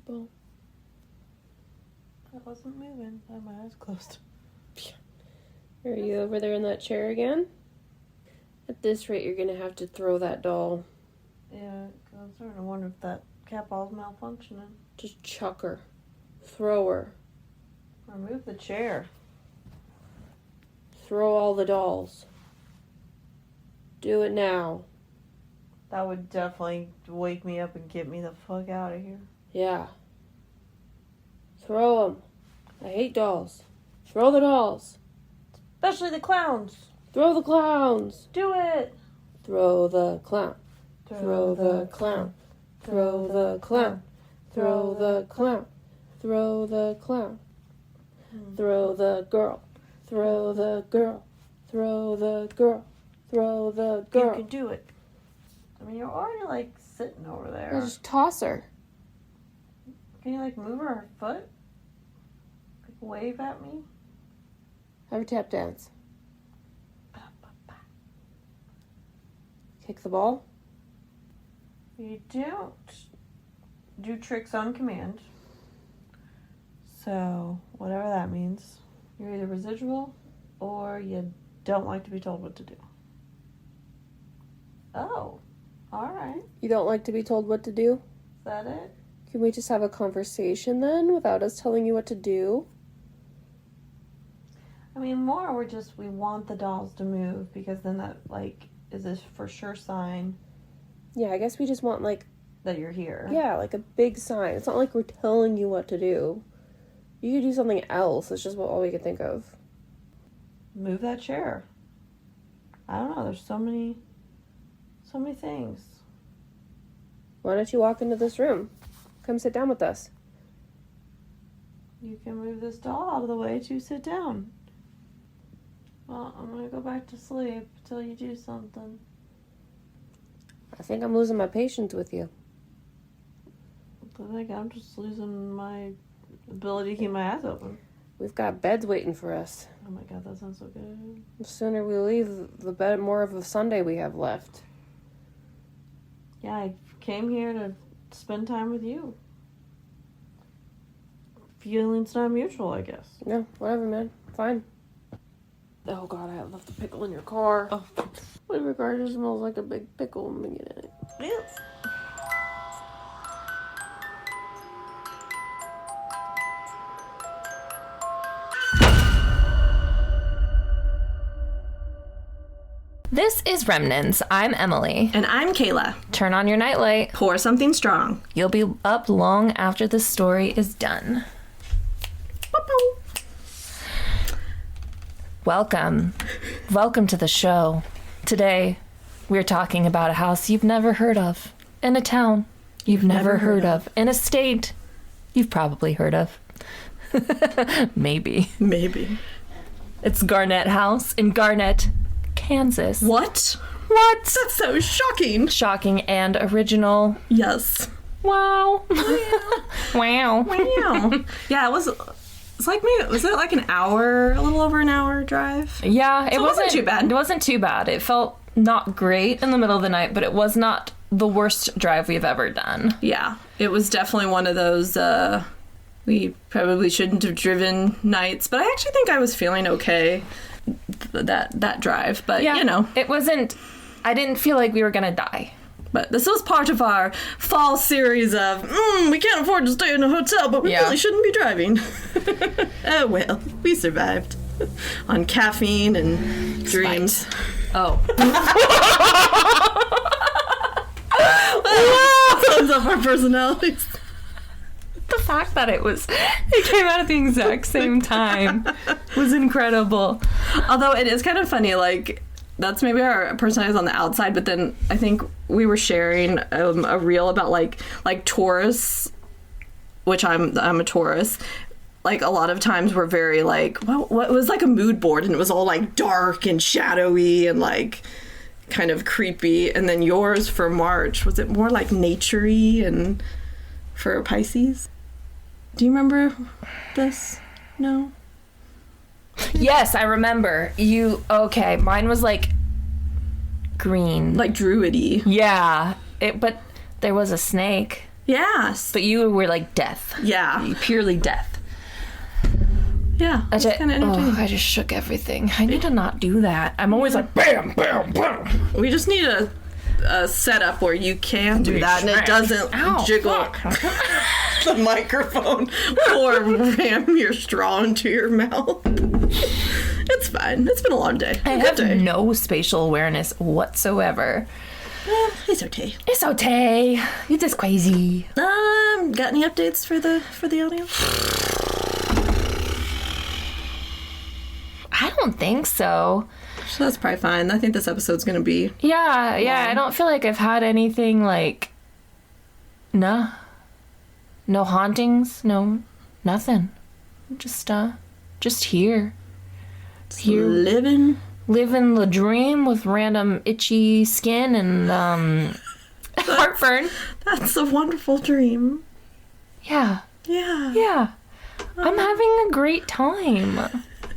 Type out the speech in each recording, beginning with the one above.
uncomfortable. I wasn't moving. I had my eyes closed. Are you over there in that chair again? At this rate, you're gonna have to throw that doll. Yeah, I was starting to wonder if that cat ball's malfunctioning. Just chuck her. Throw her. Or move the chair. Throw all the dolls. Do it now. That would definitely wake me up and get me the fuck out of here. Yeah. Throw them. I hate dolls. Throw the dolls. Especially the clowns. Throw the clowns. Do it. Throw the clown. Throw the clown. Throw the clown. Throw the clown. Throw the clown. Throw the girl. Throw the girl. Throw the girl. Throw the girl. You can do it. I mean, you're already, like, sitting over there. Just toss her. Can you, like, move her foot? Like, wave at me? Have her tap dance. Kick the ball. You don't do tricks on command. So, whatever that means. You're either residual or you don't like to be told what to do. Oh, alright. You don't like to be told what to do? Is that it? Can we just have a conversation then without us telling you what to do? I mean, more we want the dolls to move because then that, like, is a for sure sign Yeah, I guess we just want, like... that you're here. Yeah, like a big sign. It's not like we're telling you what to do. You could do something else. It's just all we could think of. Move that chair. I don't know. There's so many things. Why don't you walk into this room? Come sit down with us. You can move this doll out of the way to sit down. Well, I'm gonna go back to sleep till you do something. I think I'm losing my patience with you. I think I'm just losing my ability to keep my eyes open. We've got beds waiting for us. Oh my god, that sounds so good. The sooner we leave, the more of a Sunday we have left. Yeah, I came here to spend time with you. Feelings not mutual, I guess. Yeah, whatever, man. Fine. Oh god, I left the pickle in your car. Oh. Whatever car just smells like a big pickle. I'm gonna get in it. Yes. This is Remnants. I'm Emily. And I'm Kayla. Turn on your nightlight. Pour something strong. You'll be up long after the story is done. Welcome. Welcome to the show. Today, we're talking about a house you've never heard of. In a town you've never heard of. In a state you've probably heard of. Maybe. It's Garnett House in Garnett, Kansas. What? That's so shocking. Shocking and original. Yes. Wow. Wow. Yeah, it's like maybe, was it like an hour, a little over an hour drive? Yeah, it wasn't too bad. It wasn't too bad. It felt not great in the middle of the night, but it was not the worst drive we've ever done. Yeah, it was definitely one of those, we probably shouldn't have driven nights, but I actually think I was feeling okay that drive, but yeah, you know. It wasn't, I didn't feel like we were gonna die. But this was part of our fall series of, we can't afford to stay in a hotel, but we really shouldn't be driving. Oh, well, we survived. On caffeine and dreams. Oh. Sums up our personalities. The fact that it came out at the exact same time was incredible. Although it is kind of funny, like, that's maybe our personalities on the outside, but then I think we were sharing a reel about like Taurus, which I'm a Taurus. Like, a lot of times we're very like, what was like a mood board, and it was all like dark and shadowy and like kind of creepy. And then yours for March, was it more like naturey and for Pisces? Do you remember this? No? Yes, I remember. Okay, mine was like green. Like druidy. Yeah, but there was a snake. Yes. But you were like death. Yeah. Purely death. Yeah. It's kind of entertaining. I just shook everything. I need to not do that. I'm always like, bam, bam, bam. We just need a setup where you can do that and it doesn't jiggle the microphone or ram your straw into your mouth. It's fine. It's been a long day. I have no spatial awareness whatsoever. It's okay. It's okay. You're just crazy. Got any updates for the audience? I don't think so. So that's probably fine. I think this episode's gonna be Yeah. I don't feel like I've had anything like no hauntings, no nothing. Just here. living the dream with random itchy skin and heartburn. That's a wonderful dream. Yeah. I'm having a great time.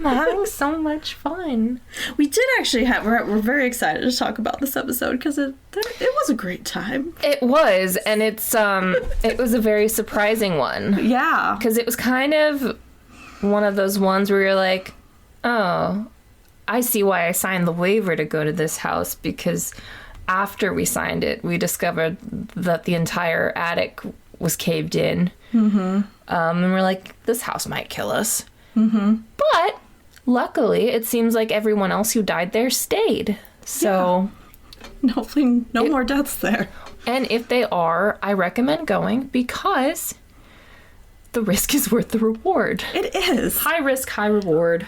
I'm having so much fun. We did actually we're very excited to talk about this episode because it was a great time. It was, and it was a very surprising one. Yeah. Because it was kind of one of those ones where you're like, oh, I see why I signed the waiver to go to this house, because after we signed it, we discovered that the entire attic was caved in. Mm-hmm. And we're like, this house might kill us. Mm-hmm. But luckily, it seems like everyone else who died there stayed. So hopefully no more deaths there. And if they are, I recommend going because the risk is worth the reward. It is. High risk, high reward.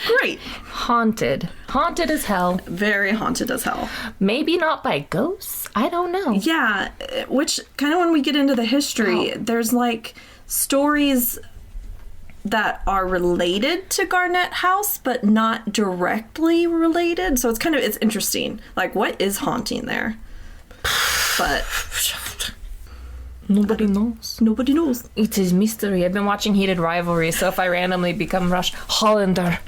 Great. Haunted as hell. Very haunted as hell. Maybe not by ghosts. I don't know. Yeah, which kind of when we get into the history, there's like stories that are related to Garnett House, but not directly related. So it's interesting. Like, what is haunting there? But nobody knows. Nobody knows. It is mystery. I've been watching Heated Rivalry, so if I randomly become Rush Hollander.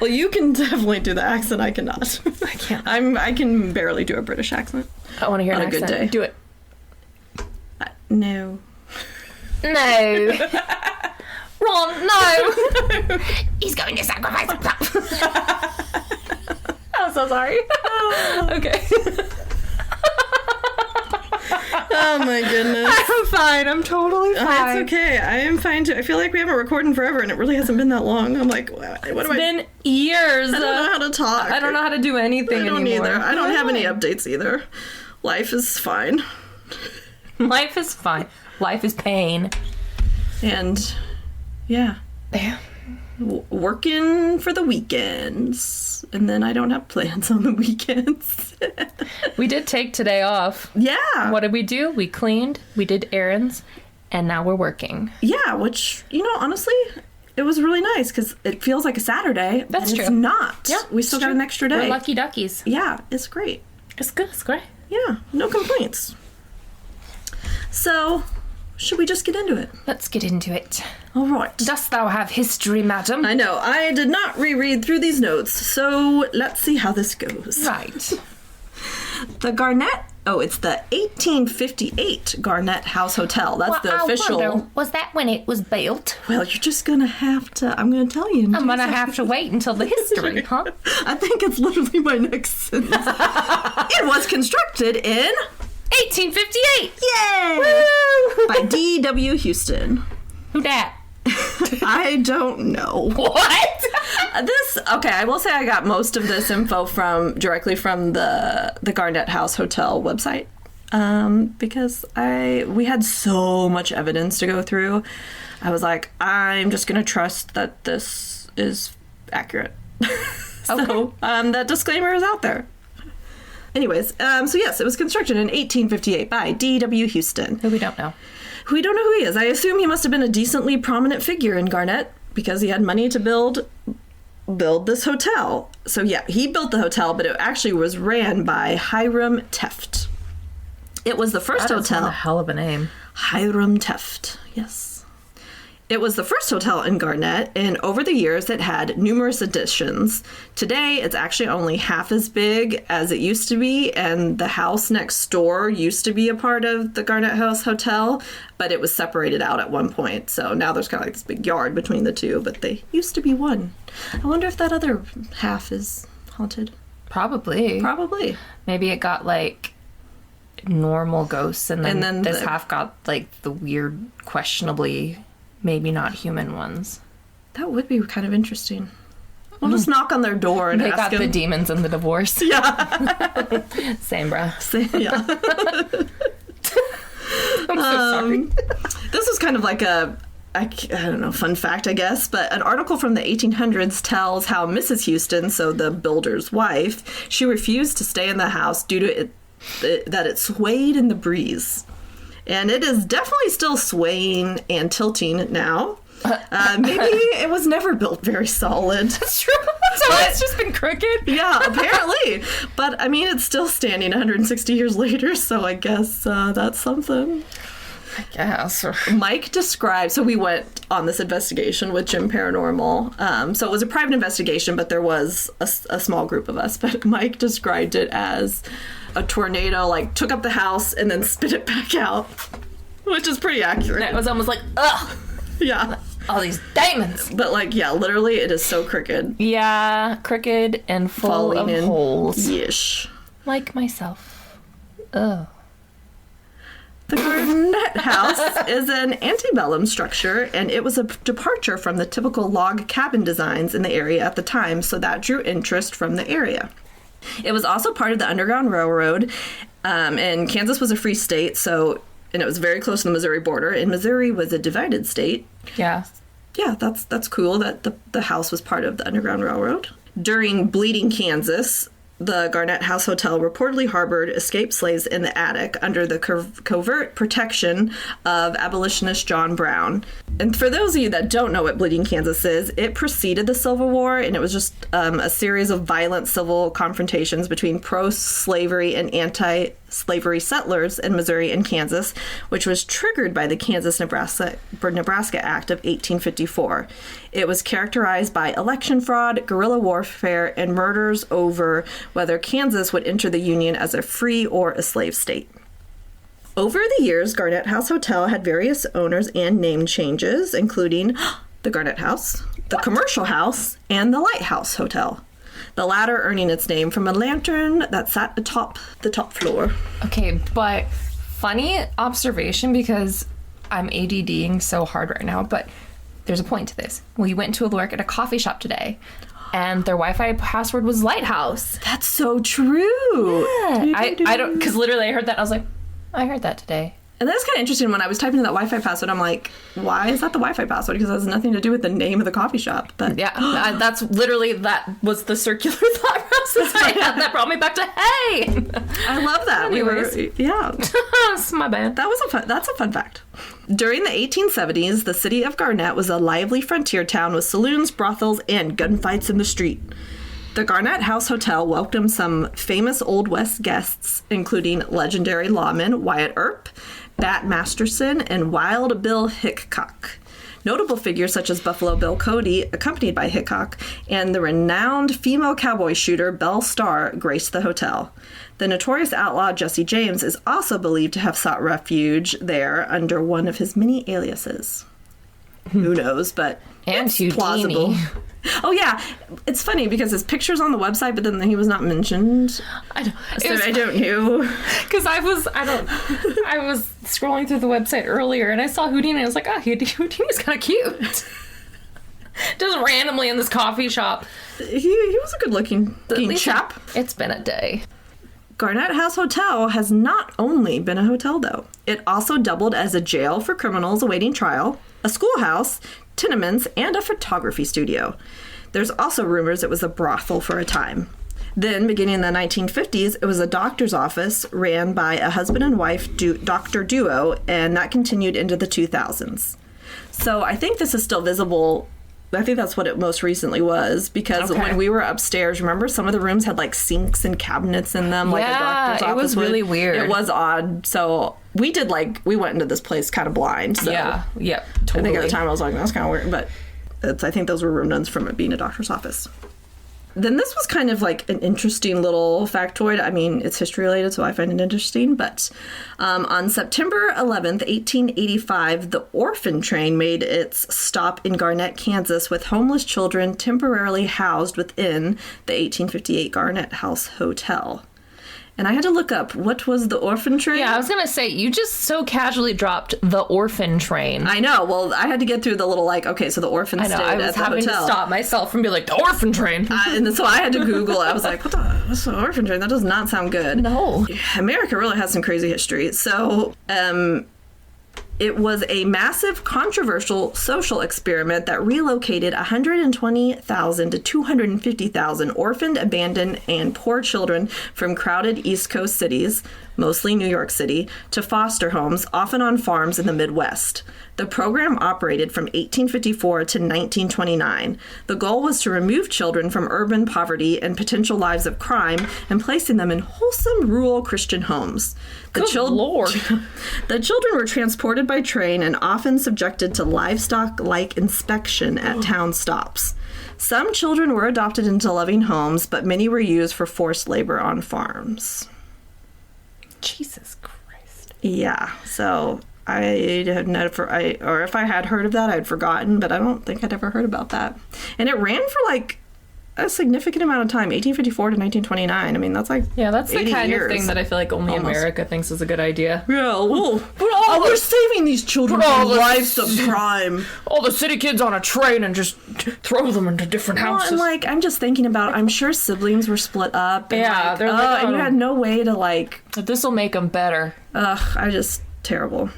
Well, you can definitely do the accent. I cannot. I can't. I can barely do a British accent. I want to hear an accent. On a good day. Do it. No. No. Ron, no! He's going to sacrifice himself. I'm so sorry. Okay. Oh my goodness. I'm fine. I'm totally fine. It's okay. I am fine too. I feel like we haven't recorded in forever and it really hasn't been that long. I'm like, It's been years. I don't know how to talk. I don't know how to do anything anymore. I don't either. I don't have any updates either. Life is fine. Life is fine. Life is pain. And yeah. Working for the weekends. And then I don't have plans on the weekends. We did take today off. Yeah. What did we do? We cleaned, we did errands, and now we're working. Yeah, which, honestly, it was really nice because it feels like a Saturday. That's true. It's not. Yeah, we still got an extra day. We're lucky duckies. Yeah, it's great. It's good. It's great. Yeah, no complaints. So, should we just get into it? Let's get into it. All right. Dost thou have history, madam? I know. I did not reread through these notes, so let's see how this goes. Right. The Garnett... Oh, it's the 1858 Garnett House Hotel. That's the official... Wonder, was that when it was built? Well, you're just going to have to... I'm going to tell you. I'm going to have to wait until the history, huh? I think it's literally my next sentence. It was constructed in... 1858! Yay! Woo! By D.W. Houston. Who dat? I don't know. What? Okay, I will say I got most of this info directly from the Garnett House Hotel website. Because we had so much evidence to go through. I was like, I'm just gonna trust that this is accurate. So, that disclaimer is out there. Anyways, so yes, it was constructed in 1858 by D.W. Houston. Who we don't know. We don't know who he is. I assume he must have been a decently prominent figure in Garnett because he had money to build this hotel. So yeah, he built the hotel, but it actually was ran by Hiram Teft. It was the first hotel. That's a hell of a name. Hiram Teft, yes. It was the first hotel in Garnett, and over the years it had numerous additions. Today, it's actually only half as big as it used to be, and the house next door used to be a part of the Garnett House Hotel, but it was separated out at one point. So now there's kind of like this big yard between the two, but they used to be one. I wonder if that other half is haunted. Probably. Maybe it got like normal ghosts, and then this half got like the weird, questionably maybe not human ones. That would be kind of interesting. We'll just knock on their door and they ask got them. the demons and the divorce. Yeah. Same, bruh. Yeah. I'm so sorry. This was kind of like I don't know, fun fact, I guess, but an article from the 1800s tells how Mrs. Houston, so the builder's wife, she refused to stay in the house due to that it swayed in the breeze. And it is definitely still swaying and tilting now. Maybe it was never built very solid. That's true. So it's just been crooked. Yeah, apparently. But, I mean, it's still standing 160 years later, so I guess that's something. I guess. Mike described, so we went on this investigation with Jim Paranormal. So it was a private investigation, but there was a small group of us. But Mike described it as a tornado, like, took up the house and then spit it back out, which is pretty accurate. It was almost like, ugh, Yeah. all these demons. But, like, yeah, literally, it is so crooked. Yeah, crooked and full Falling of in. holes. Yeesh. Like myself. Ugh. The Garnett House is an antebellum structure, and it was a departure from the typical log cabin designs in the area at the time, so that drew interest from the area. It was also part of the Underground Railroad, and Kansas was a free state, and it was very close to the Missouri border, and Missouri was a divided state. Yeah. Yeah, that's cool that the house was part of the Underground Railroad. During Bleeding, Kansas, the Garnett House Hotel reportedly harbored escaped slaves in the attic under the covert protection of abolitionist John Brown. And for those of you that don't know what Bleeding, Kansas is, it preceded the Civil War, and it was just a series of violent civil confrontations between pro-slavery and anti-slavery settlers in Missouri and Kansas, which was triggered by the Kansas-Nebraska Act of 1854. It was characterized by election fraud, guerrilla warfare, and murders over whether Kansas would enter the Union as a free or a slave state. Over the years, Garnett House Hotel had various owners and name changes, including the Garnett House, the Commercial House, and the Lighthouse Hotel. The latter earning its name from a lantern that sat atop the top floor. Okay, but funny observation, because I'm ADDing so hard right now, but there's a point to this. We went to work at a coffee shop today, and their Wi-Fi password was Lighthouse. That's so true. Yeah. I don't, because literally I heard that, and I was like, I heard that today. And that's kind of interesting. When I was typing in that Wi-Fi password, I'm like, why is that the Wi-Fi password? Because it has nothing to do with the name of the coffee shop. But Yeah, that's literally, that was the circular thought process I had that brought me back to, hey! I love that. Anyways. It's my bad. That's a fun fact. During the 1870s, the city of Garnett was a lively frontier town with saloons, brothels, and gunfights in the street. The Garnett House Hotel welcomed some famous Old West guests, including legendary lawman Wyatt Earp, Bat Masterson, and Wild Bill Hickok. Notable figures such as Buffalo Bill Cody, accompanied by Hickok, and the renowned female cowboy shooter Belle Starr graced the hotel. The notorious outlaw Jesse James is also believed to have sought refuge there under one of his many aliases. Who knows, but And it's Houdini. plausible. Oh yeah, it's funny because his picture's on the website, but then he was not mentioned. I don't, So I don't know. because I was scrolling through the website earlier, and I saw Houdini, and I was like, oh, Houdini's kind of cute. Just randomly in this coffee shop. He was a good-looking chap. It's been a day. Garnett House Hotel has not only been a hotel, though. It also doubled as a jail for criminals awaiting trial, a schoolhouse, tenements, and a photography studio. There's also rumors it was a brothel for a time. Then, beginning in the 1950s, it was a doctor's office ran by a husband and wife doctor duo, and that continued into the 2000s. So I think this is still visible I think that's what it most recently was, because when we were upstairs, remember some of the rooms had like sinks and cabinets in them, like a doctor's office. It was really weird. It was odd. So we went into this place kind of blind. So yeah, totally. I think at the time I was like, that's kind of weird, but I think those were room nuns from it being a doctor's office. Then this was kind of like an interesting little factoid. I mean, it's history related, so I find it interesting. But on September 11th, 1885, the orphan train made its stop in Garnett, Kansas, with homeless children temporarily housed within the 1858 Garnett House Hotel. And I had to look up, what was the orphan train? Yeah, I was going to say, you just so casually dropped the orphan train. I know. Well, I had to get through the little, like, okay, so the orphan stayed at the hotel. I was having to stop myself from being like, the orphan train. And so I had to Google it. I was like, what's the orphan train? That does not sound good. No. America really has some crazy history. So, it was a massive, controversial social experiment that relocated 120,000 to 250,000 orphaned, abandoned, and poor children from crowded East Coast cities, mostly New York City, to foster homes, often on farms in the Midwest. The program operated from 1854 to 1929. The goal was to remove children from urban poverty and potential lives of crime and placing them in wholesome rural Christian homes. Good Lord. The children were transported by train and often subjected to livestock-like inspection at town stops. Some children were adopted into loving homes, but many were used for forced labor on farms. Jesus Christ. Yeah, so I had never, or if I had heard of that, I'd forgotten, but I don't think I'd ever heard about that. And it ran for like a significant amount of time, 1854 to 1929. I mean, that's like that's the kind years. of thing that I feel like only America thinks is a good idea. Yeah, well, we're saving these children from lives of crime. All the city kids on a train and just throw them into different houses. And like, I'm just thinking about, I'm sure siblings were split up. And yeah, like, they're like, and you had no way to like... This will make them better. Terrible.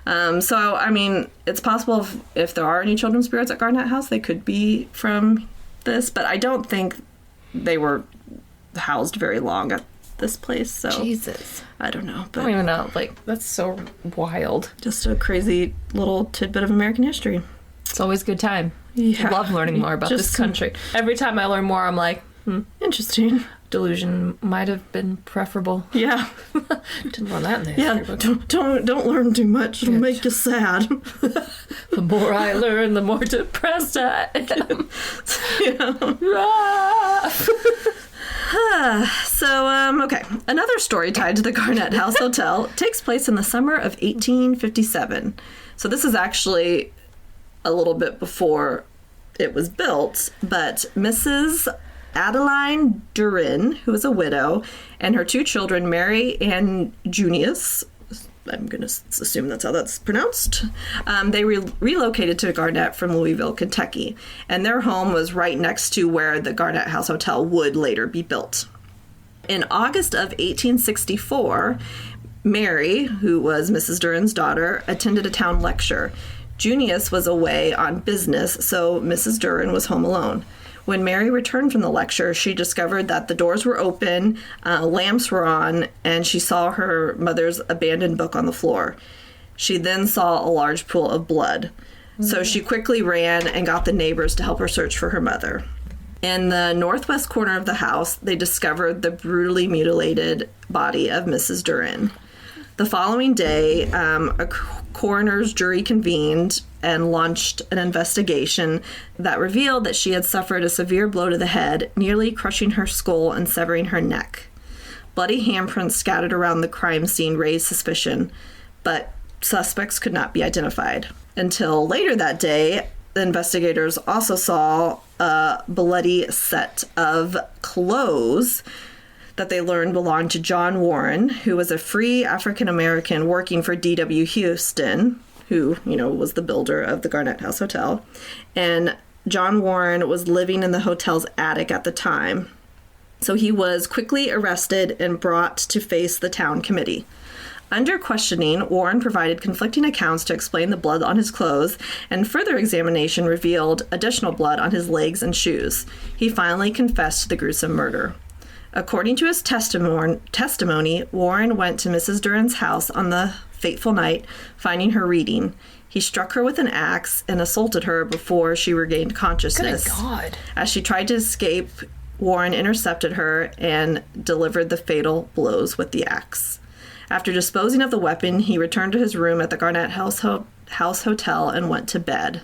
So, I mean, it's possible if there are any children's spirits at Garnett House, they could be from this, but I don't think they were housed very long at this place, so... Jesus. I don't know. But I don't even know. Like, that's so wild. Just a crazy little tidbit of American history. It's always a good time. Yeah. I love learning more about this country. Every time I learn more, I'm like, interesting. Delusion might have been preferable. Yeah. Didn't learn that in the history book. Don't learn too much. It'll make you sad. The more I learn, the more depressed I am. Okay. Another story tied to the Garnett House Hotel takes place in the summer of 1857. So this is actually a little bit before it was built, but Mrs. Adeline Durin, who was a widow, and her two children, Mary and Junius, I'm going to assume that's how that's pronounced, they relocated to Garnett from Louisville, Kentucky, and their home was right next to where the Garnett House Hotel would later be built. In August of 1864, Mary, who was Mrs. Durin's daughter, attended a town lecture. Junius was away on business, so Mrs. Durin was home alone. When Mary returned from the lecture, she discovered that the doors were open, lamps were on, and she saw her mother's abandoned book on the floor. She then saw a large pool of blood. So she quickly ran and got the neighbors to help her search for her mother. In the northwest corner of the house, they discovered the brutally mutilated body of Mrs. Durin. The following day, a coroner's jury convened and launched an investigation that revealed that she had suffered a severe blow to the head, nearly crushing her skull and severing her neck. Bloody handprints scattered around the crime scene raised suspicion, but suspects could not be identified. Until later that day, the investigators also saw a bloody set of clothes that they learned belonged to John Warren, who was a free African-American working for D.W. Houston, who, was the builder of the Garnett House Hotel. And John Warren was living in the hotel's attic at the time. So he was quickly arrested and brought to face the town committee. Under questioning, Warren provided conflicting accounts to explain the blood on his clothes, and further examination revealed additional blood on his legs and shoes. He finally confessed to the gruesome murder. According to his testimony, Warren went to Mrs. Durin's house on the fateful night, finding her reading. He struck her with an axe and assaulted her before she regained consciousness. Good God. As she tried to escape, Warren intercepted her and delivered the fatal blows with the axe. After disposing of the weapon, he returned to his room at the Garnett House Hotel and went to bed.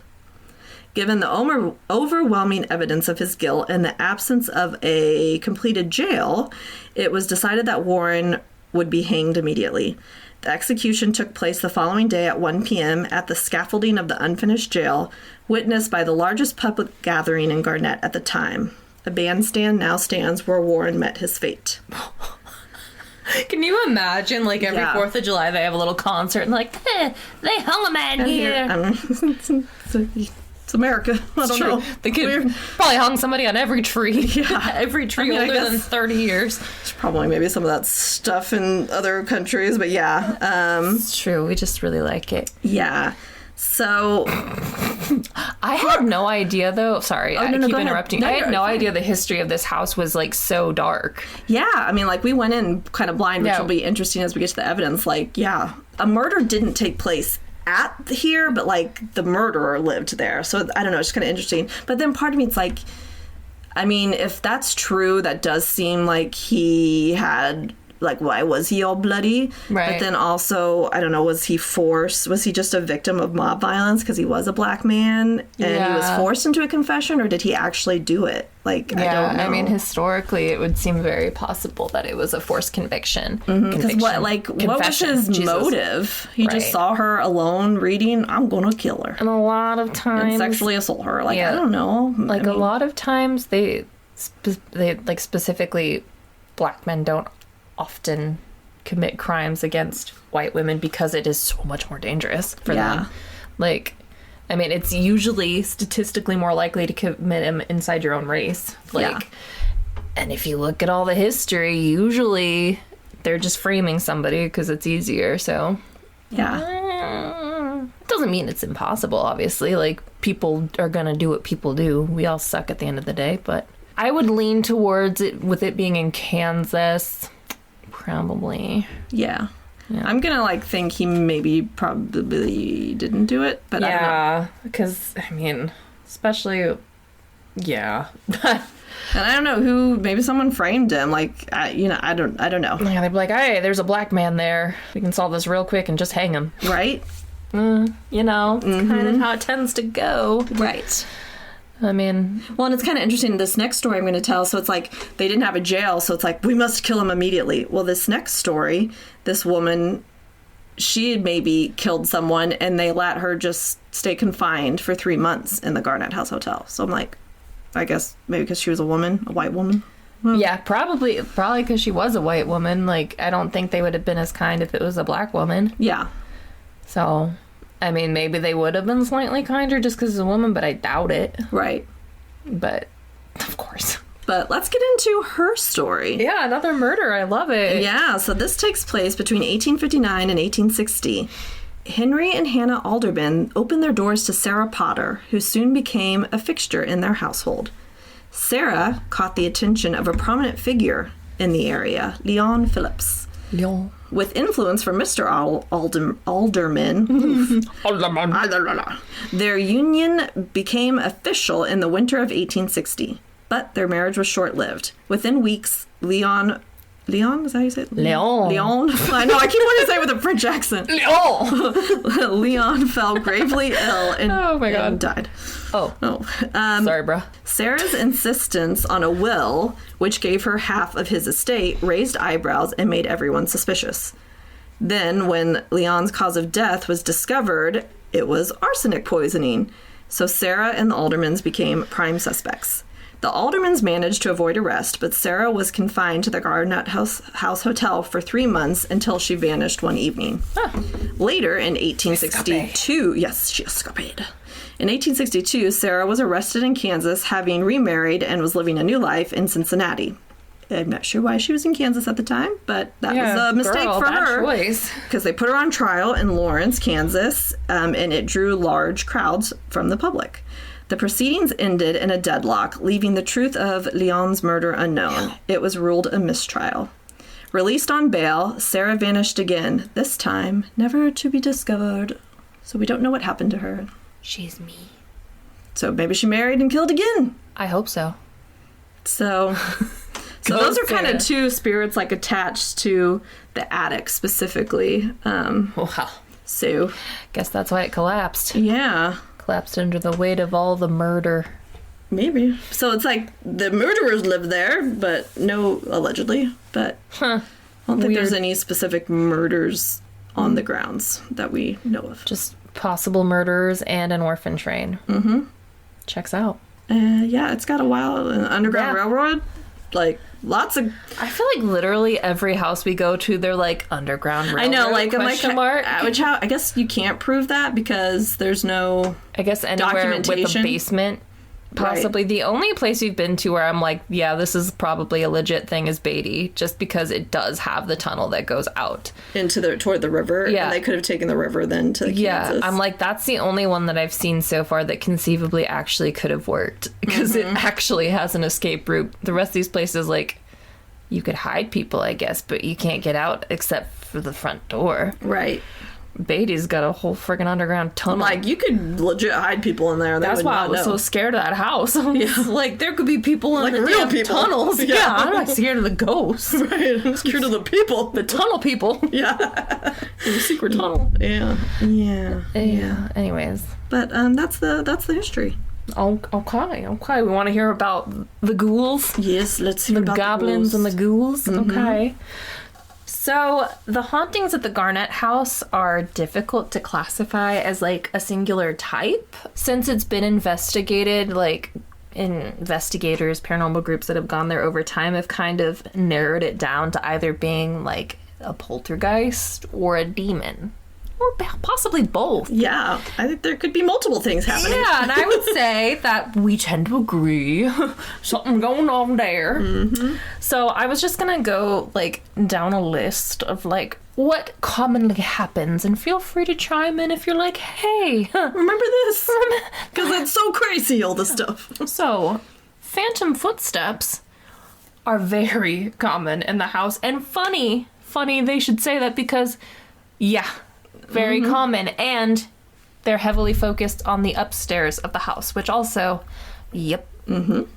Given the overwhelming evidence of his guilt and the absence of a completed jail, it was decided that Warren would be hanged immediately. The execution took place the following day at 1 p.m. at the scaffolding of the unfinished jail, witnessed by the largest public gathering in Garnett at the time. A bandstand now stands where Warren met his fate. Can you imagine, like, every 4th of July they have a little concert and, like, they hung a man here. It's America. I don't know. They could probably hung somebody on every tree. Yeah. Every tree older than 30 years. There's probably maybe some of that stuff in other countries, but yeah. It's true. We just really like it. Yeah. So I had no idea, though. Sorry, I keep interrupting. No, I had no idea the history of this house was, like, so dark. Yeah, I mean, like, we went in kind of blind, which will be interesting as we get to the evidence. Like, yeah, a murder didn't take place at here, but, like, the murderer lived there. So, I don't know, it's kind of interesting. But then part of me, it's like, I mean, if that's true, that does seem like he had... Like, why was he all bloody? Right. But then also, I don't know, was he forced? Was he just a victim of mob violence because he was a black man and he was forced into a confession, or did he actually do it? Like, I don't know. I mean, historically, it would seem very possible that it was a forced conviction. Because what was his motive? He just saw her alone reading, I'm gonna kill her. And a lot of times... And sexually assault her. Like, I don't know. Like, a lot of times, they like, specifically, black men don't often commit crimes against white women because it is so much more dangerous for them. Like, I mean, it's usually statistically more likely to commit them inside your own race. Like, and if you look at all the history, usually they're just framing somebody because it's easier. So, it doesn't mean it's impossible, obviously. Like, people are going to do what people do. We all suck at the end of the day, but I would lean towards it with it being in Kansas. Probably. Yeah. I'm gonna, like, think he probably didn't do it, but I don't know. Because, I mean, especially, And I don't know who, maybe someone framed him, like, I don't know. Yeah, they'd be like, hey, there's a black man there. We can solve this real quick and just hang him. Right? You know, it's kind of how it tends to go. Right. I mean... Well, and it's kind of interesting, this next story I'm going to tell, so it's like, they didn't have a jail, so it's like, we must kill him immediately. Well, this next story, this woman, she had maybe killed someone, and they let her just stay confined for 3 months in the Garnett House Hotel. So I'm like, I guess maybe because she was a woman, a white woman. Yeah, probably because she was a white woman. Like, I don't think they would have been as kind if it was a black woman. Yeah. So... I mean, maybe they would have been slightly kinder just because it's a woman, but I doubt it. Right. But, of course. But let's get into her story. Yeah, another murder. I love it. Yeah, so this takes place between 1859 and 1860. Henry and Hannah Alderman opened their doors to Sarah Potter, who soon became a fixture in their household. Sarah caught the attention of a prominent figure in the area, Leon Phillips. Leon. With influence from Mr. Alderman, their union became official in the winter of 1860, but their marriage was short-lived. Within weeks, Leon, is that how you say it? Leon. I know, I keep wanting to say it with a French accent. Leon fell gravely ill and died. Sorry, bro. Sarah's insistence on a will, which gave her half of his estate, raised eyebrows and made everyone suspicious. Then, when Leon's cause of death was discovered, it was arsenic poisoning. So Sarah and the Aldermans became prime suspects. The Aldermans managed to avoid arrest, but Sarah was confined to the Garnett House Hotel for 3 months until she vanished one evening. Later, in 1862... Yes, she escaped. In 1862, Sarah was arrested in Kansas, having remarried and was living a new life in Cincinnati. I'm not sure why she was in Kansas at the time, but that was a mistake for her. Because they put her on trial in Lawrence, Kansas, and it drew large crowds from the public. The proceedings ended in a deadlock, leaving the truth of Leon's murder unknown. It was ruled a mistrial. Released on bail, Sarah vanished again, this time never to be discovered. So we don't know what happened to her. She's me. So maybe she married and killed again. I hope so. So those are kind of two spirits like attached to the attic specifically. Wow. So Guess that's why it collapsed. yeah. Collapsed under the weight of all the murder. Maybe. So it's like the murderers live there, but no, allegedly. But I don't think there's any specific murders on the grounds that we know of. Just possible murderers and an orphan train. Mm-hmm. Checks out. Yeah, it's got a while. An Underground Railroad. Like, lots of... I feel like literally every house we go to, they're like, underground railroad? I know, like, mark? I guess you can't prove that because there's no... I guess anywhere with a documentation. Basement, possibly. Right. The only place we've been to where I'm like, yeah, this is probably a legit thing is Beatty, just because it does have the tunnel that goes out. Toward the river. Yeah. And they could have taken the river then to Kansas. Yeah, I'm like, that's the only one that I've seen so far that conceivably actually could have worked. Because it actually has an escape route. The rest of these places, like, you could hide people, I guess, but you can't get out except for the front door. Right. Beatty's got a whole friggin' underground tunnel. Like, you could legit hide people in there. That's why I was so scared of that house. Yeah. Like, there could be people in like the real damn people. tunnels. Yeah, I'm not scared of the ghosts. Right, I'm scared of the people. The tunnel people. Yeah. The secret tunnel. Yeah. Anyways. But that's the history. Okay. We want to hear about the ghouls? Yes, let's hear about the goblins the and the ghouls. Mm-hmm. Okay. So, the hauntings at the Garnett house are difficult to classify as, like, a singular type. Since it's been investigated, like, investigators, paranormal groups that have gone there over time have kind of narrowed it down to either being, like, a poltergeist or a demon. Or possibly both. Yeah, I think there could be multiple things happening. Yeah, and I would say that we tend to agree. Something going on there. Mm-hmm. So I was just going to go, like, down a list of, like, what commonly happens. And feel free to chime in if you're like, hey. Remember this? Because it's so crazy, all this stuff. So, phantom footsteps are very common in the house. And funny they should say that because, yeah, very common, and they're heavily focused on the upstairs of the house, which also, and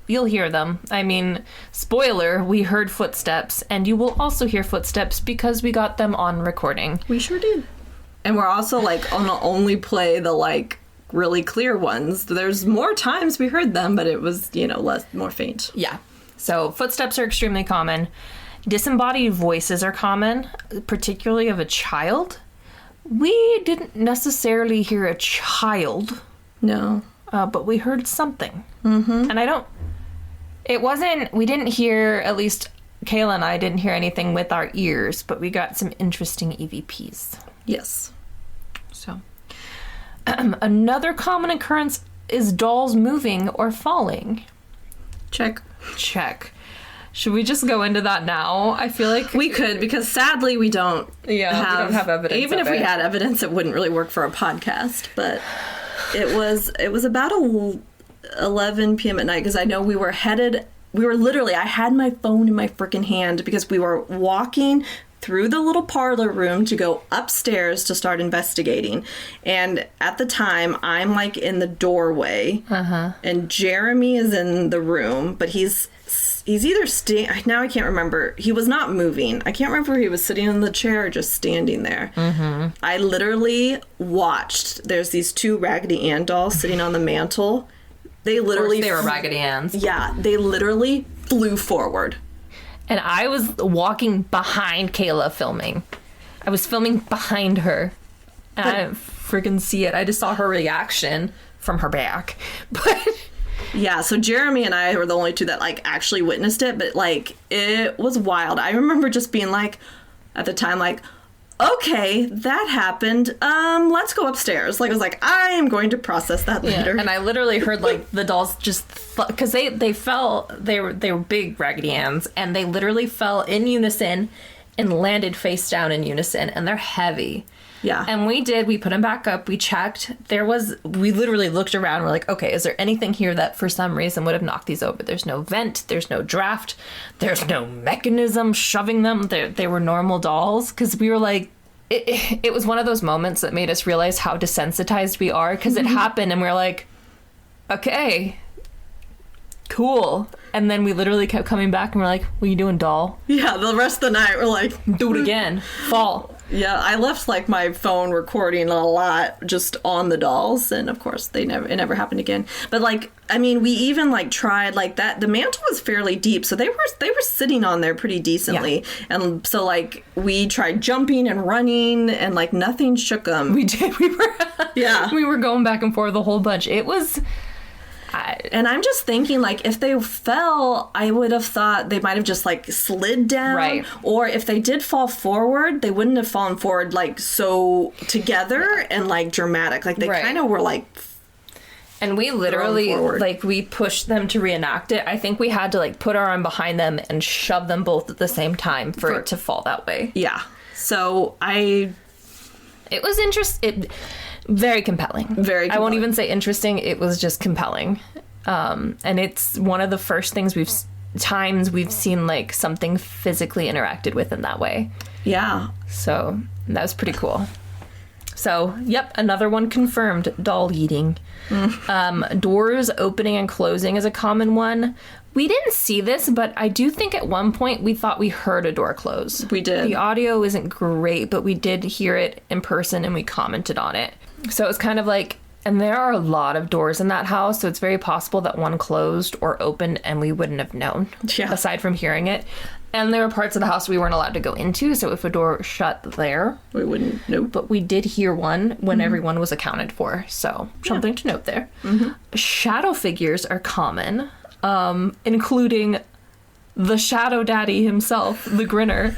you'll hear them. I mean, spoiler, we heard footsteps, and you will also hear footsteps because we got them on recording. We sure did. And we're also, like, gonna only play the, like, really clear ones. There's more times we heard them, but it was, more faint. Yeah. So footsteps are extremely common. Disembodied voices are common, particularly of a child. We didn't necessarily hear a child. No. But we heard something. Mm-hmm. And we didn't hear, at least Kayla and I didn't hear anything with our ears, but we got some interesting EVPs. Yes. So, another common occurrence is dolls moving or falling. Check. Should we just go into that now? I feel like we could, because sadly we don't have evidence. Even if we had evidence, it wouldn't really work for a podcast. But it was about 11 p.m. at night, because I know we were literally, I had my phone in my freaking hand because we were walking through the little parlor room to go upstairs to start investigating. And at the time, I'm like in the doorway, and Jeremy is in the room, but he's either now I can't remember. He was not moving. I can't remember if he was sitting in the chair or just standing there. Mm-hmm. I literally watched. There's these two Raggedy Ann dolls sitting on the mantle. They were Raggedy Anns. Yeah, they literally flew forward. And I was walking behind Kayla filming. I was filming behind her. And I didn't freaking see it. I just saw her reaction from her back. But yeah, so Jeremy and I were the only two that, like, actually witnessed it. But, like, it was wild. I remember just being like, at the time, like, okay, that happened. Let's go upstairs. Like, I was like, I am going to process that later. And I literally heard, like, the dolls just, because they fell, they were big Raggedy Anns, and they literally fell in unison and landed face down in unison, and they're heavy. Yeah. And we put them back up, we checked. We literally looked around, we're like, okay, is there anything here that for some reason would have knocked these over? There's no vent, there's no draft, there's no mechanism shoving them. They were normal dolls, because we were like, it was one of those moments that made us realize how desensitized we are, because it happened and we were like, okay, cool. And then we literally kept coming back and we're like, what are you doing, doll? Yeah, the rest of the night we're like, do it again. Fall. Yeah, I left like my phone recording a lot just on the dolls, and of course it never happened again. But like, I mean, we even like tried like that. The mantle was fairly deep, so they were sitting on there pretty decently. Yeah. And so like we tried jumping and running, and like nothing shook them. We did. We were going back and forth a whole bunch. It was. And I'm just thinking, like, if they fell, I would have thought they might have just, like, slid down. Right. Or if they did fall forward, they wouldn't have fallen forward, like, so together and, like, dramatic. Like, they kind of were, like... And we literally, like, we pushed them to reenact it. I think we had to, like, put our arm behind them and shove them both at the same time for it to fall that way. Yeah. So, It was interesting. Very compelling. Very compelling. I won't even say interesting. It was just compelling. And it's one of the first things we've seen like something physically interacted with in that way. Yeah. So that was pretty cool. So, yep, another one confirmed. Doll eating. Doors opening and closing is a common one. We didn't see this, but I do think at one point we thought we heard a door close. We did. The audio isn't great, but we did hear it in person and we commented on it. So it was kind of like, and there are a lot of doors in that house, so it's very possible that one closed or opened and we wouldn't have known, aside from hearing it. And there were parts of the house we weren't allowed to go into, so if a door shut there, we wouldn't know. But we did hear one when everyone was accounted for, so something to note there. Shadow figures are common, including the Shadow Daddy himself, the Grinner.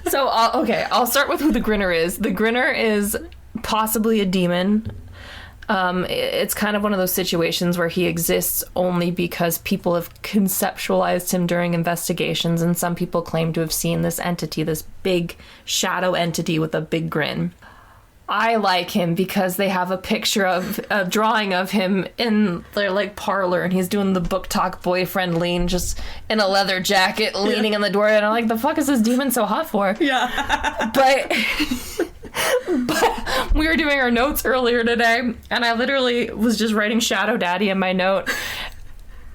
So, I'll start with who the Grinner is. The Grinner is possibly a demon. It's kind of one of those situations where he exists only because people have conceptualized him during investigations, and some people claim to have seen this entity, this big shadow entity with a big grin. I like him because they have a picture of a drawing of him in their like parlor, and he's doing the book talk boyfriend lean, just in a leather jacket, leaning on the door, and I'm like, the fuck is this demon so hot for? Yeah. But we were doing our notes earlier today, and I literally was just writing Shadow Daddy in my note.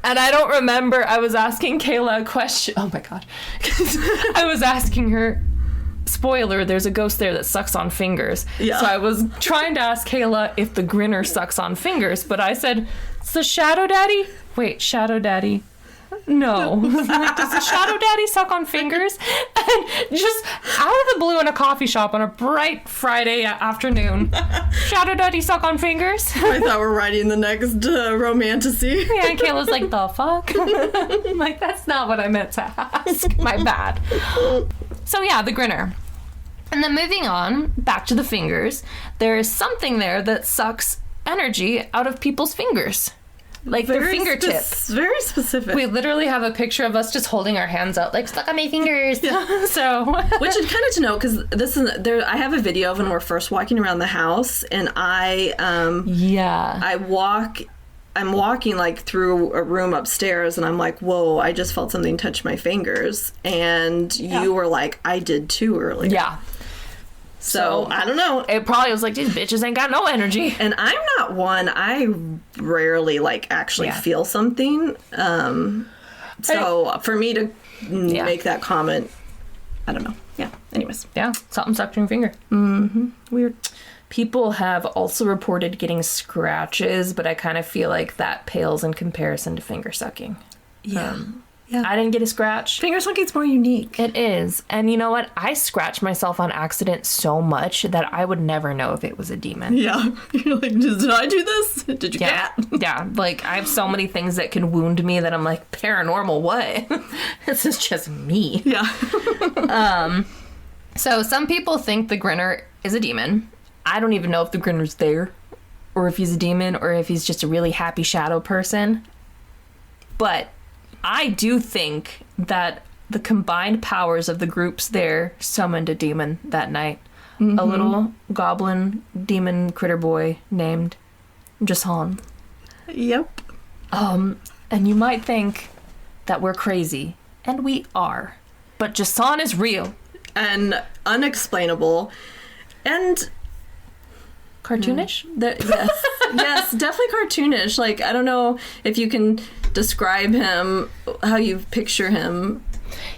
And I don't remember, I was asking Kayla a question. Oh my God. I was asking her, spoiler, there's a ghost there that sucks on fingers. Yeah. So I was trying to ask Kayla if the Grinner sucks on fingers, but I said, it's the Shadow Daddy? Wait, Shadow Daddy? No. Like, does the Shadow Daddy suck on fingers? And just out of the blue in a coffee shop on a bright Friday afternoon, Shadow Daddy suck on fingers? I thought we're writing the next romantasy. Yeah, and Kayla's like, the fuck? I'm like, that's not what I meant to ask. My bad. So yeah, the Grinner. And then moving on, back to the fingers, there is something there that sucks energy out of people's fingers. Like their fingertips. Very specific. We literally have a picture of us just holding our hands out, like, stuck on my fingers. Yeah. So. Which is kind of to know, because this is there. I have a video of when we're first walking around the house, and I'm walking like through a room upstairs, and I'm like, whoa, I just felt something touch my fingers. And you were like, I did too earlier. Yeah. So, I don't know. It probably was like, these bitches ain't got no energy. And I'm not one. I rarely, like, actually feel something. So, for me to make that comment, I don't know. Yeah. Anyways. Yeah. Something sucked in your finger. Mm-hmm. Weird. People have also reported getting scratches, but I kind of feel like that pales in comparison to finger sucking. Yeah. I didn't get a scratch. Finger sucking's more unique. It is. And you know what? I scratched myself on accident so much that I would never know if it was a demon. Yeah. You're like, did I do this? Did you cat? Yeah. Like, I have so many things that can wound me that I'm like, paranormal, what? This is just me. Yeah. So some people think the Grinner is a demon. I don't even know if the Grinner's there, or if he's a demon, or if he's just a really happy shadow person. But I do think that the combined powers of the groups there summoned a demon that night. A little goblin demon critter boy named Jason. Yep. And you might think that we're crazy, and we are. But Jason is real. And unexplainable. And Cartoonish? yes, definitely cartoonish. Like, I don't know if you can describe him, how you picture him.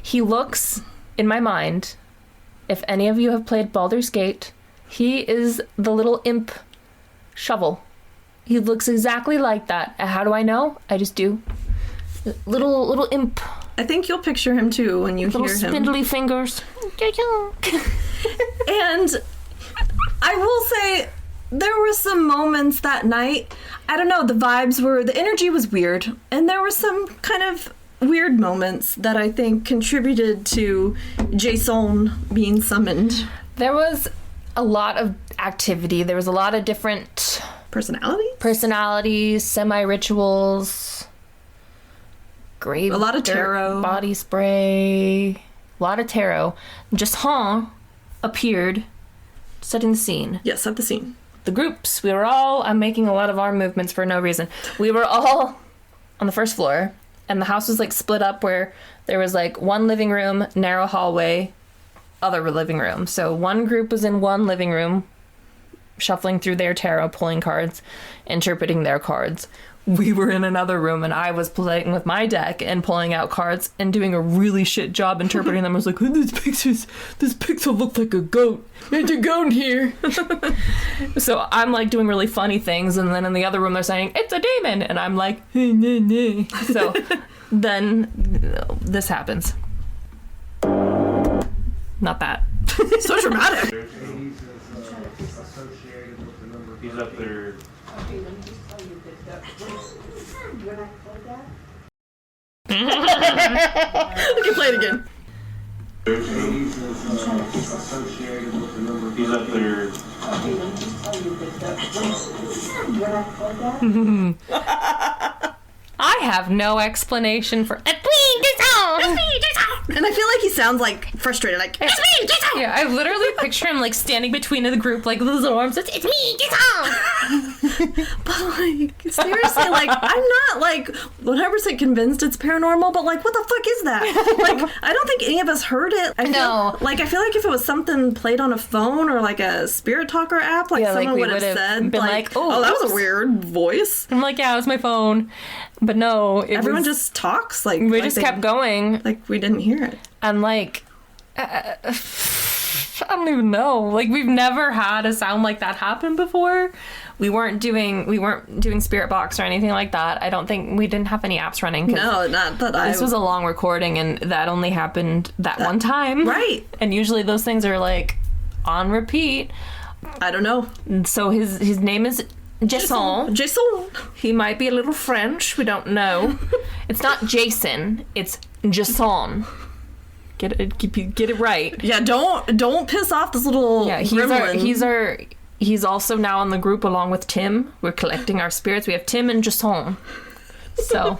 He looks, in my mind, if any of you have played Baldur's Gate, he is the little imp shovel. He looks exactly like that. How do I know? I just do. Little imp. I think you'll picture him too when you hear him. Little spindly fingers. And I will say, there were some moments that night, I don't know, the energy was weird. And there were some kind of weird moments that I think contributed to Jason being summoned. There was a lot of activity. There was a lot of different personalities, semi-rituals, grave a lot of dirt, tarot, body spray, a lot of tarot. Jason appeared, setting the scene. Yes, set the scene. The groups, I'm making a lot of arm movements for no reason. We were all on the first floor, and the house was like split up where there was like one living room, narrow hallway, other living room. So one group was in one living room, shuffling through their tarot, pulling cards, interpreting their cards. We were in another room, and I was playing with my deck and pulling out cards and doing a really shit job interpreting them. I was like, oh, this pixel looks like a goat. There's a goat here. So I'm like doing really funny things, and then in the other room they're saying, it's a demon, and I'm like, hey, nah, nah. So then this happens. Not that. So dramatic. He's up there. Okay, play it again. He's up there. I have no explanation for it. And I feel like he sounds like frustrated, like, it's me, get out! Yeah, I literally picture him like standing between the group, like with his arms. It's me, get out! But like, seriously, like, I'm not like 100% convinced it's paranormal, but like, what the fuck is that? Like, I don't think any of us heard it. I feel like if it was something played on a phone or like a spirit talker app, like someone would have said, been like, oh, that was a weird voice. I'm like, yeah, it was my phone. But no, everyone just talks like we just kept going, like we didn't hear it. And like I don't even know, like we've never had a sound like that happen before. We weren't doing Spirit Box or anything like that. I don't think we didn't have any apps running. No, not that. This was a long recording, and that only happened that one time, right? And usually those things are like on repeat. I don't know. So his name is Jason. He might be a little French. We don't know. It's not Jason. It's Jason. Get it right. Yeah. Don't piss off this little. Yeah. He's also now in the group along with Tim. We're collecting our spirits. We have Tim and Jason. So.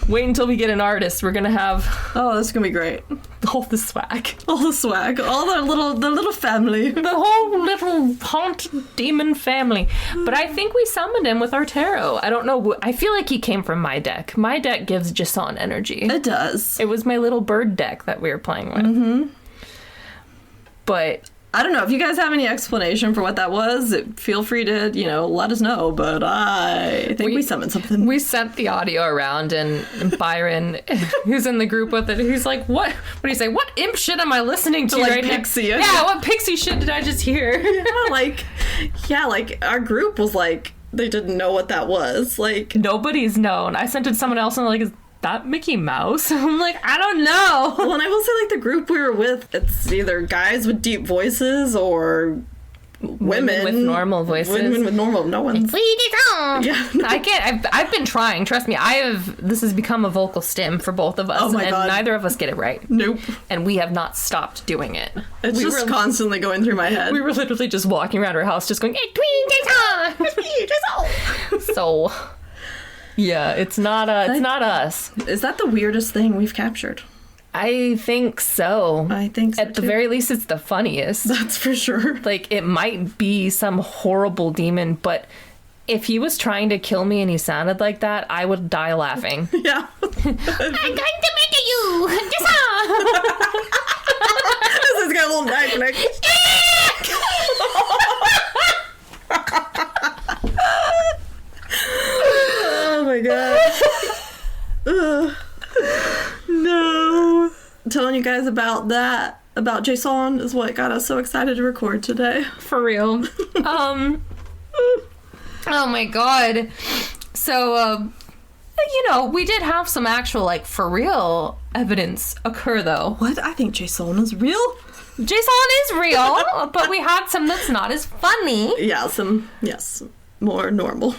Wait until we get an artist. We're gonna have. Oh, that's gonna be great. All the swag. All the little family. The whole little haunted demon family. But I think we summoned him with our tarot. I don't know. I feel like he came from my deck. My deck gives Jason energy. It does. It was my little bird deck that we were playing with. Mm-hmm. But I don't know if you guys have any explanation for what that was. Feel free to, let us know. But I think we summoned something. We sent the audio around, and Byron, who's in the group with it, he's like, "What? What do you say? What imp shit am I listening to right pixie now? Yeah, what pixie shit did I just hear?" like our group was like, they didn't know what that was. Like nobody's known. I sent it to someone else, and like, is that Mickey Mouse? I'm like, I don't know. Well, and I will say, like, the group we were with, it's either guys with deep voices or women with normal voices. Women with normal, no one's. Yeah, I can't. I've been trying. Trust me. This has become a vocal stim for both of us, oh my God. Neither of us get it right. Nope. And we have not stopped doing it. It's just constantly going through my head. We were literally just walking around our house, just going, "Hey, Tweet, so." Yeah, it's not us. Is that the weirdest thing we've captured? I think so. I think so, At the too. very least, it's the funniest. That's for sure. Like, it might be some horrible demon, but if he was trying to kill me and he sounded like that, I would die laughing. Yeah. I'm going to make you! This has got a little knife neck. Oh my god. Ugh. No. I'm telling you guys about that. About Jason is what got us so excited to record today. For real. Oh my god. So, we did have some actual, like, for real evidence occur, though. What? I think Jason is real. Jason is real, but we had some that's not as funny. Yeah, yes, more normal.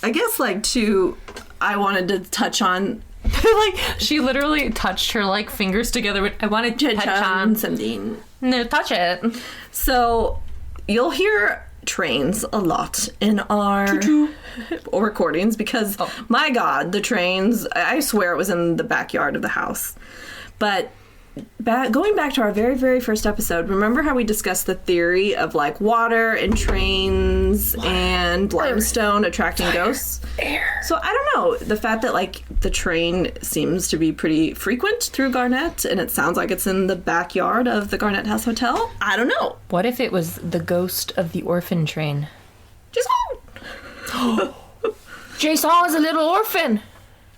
I guess, I wanted to touch on... Like, she literally touched her, like, fingers together. I wanted to touch on something. No, touch it. So, you'll hear trains a lot in our recordings because, my God, the trains, I swear it was in the backyard of the house. But going back to our very, very first episode, remember how we discussed the theory of, like, water and trains and limestone attracting ghosts? Air. So, I don't know. The fact that, like, the train seems to be pretty frequent through Garnett, and it sounds like it's in the backyard of the Garnett House Hotel. I don't know. What if it was the ghost of the orphan train? Just Jason is a little orphan.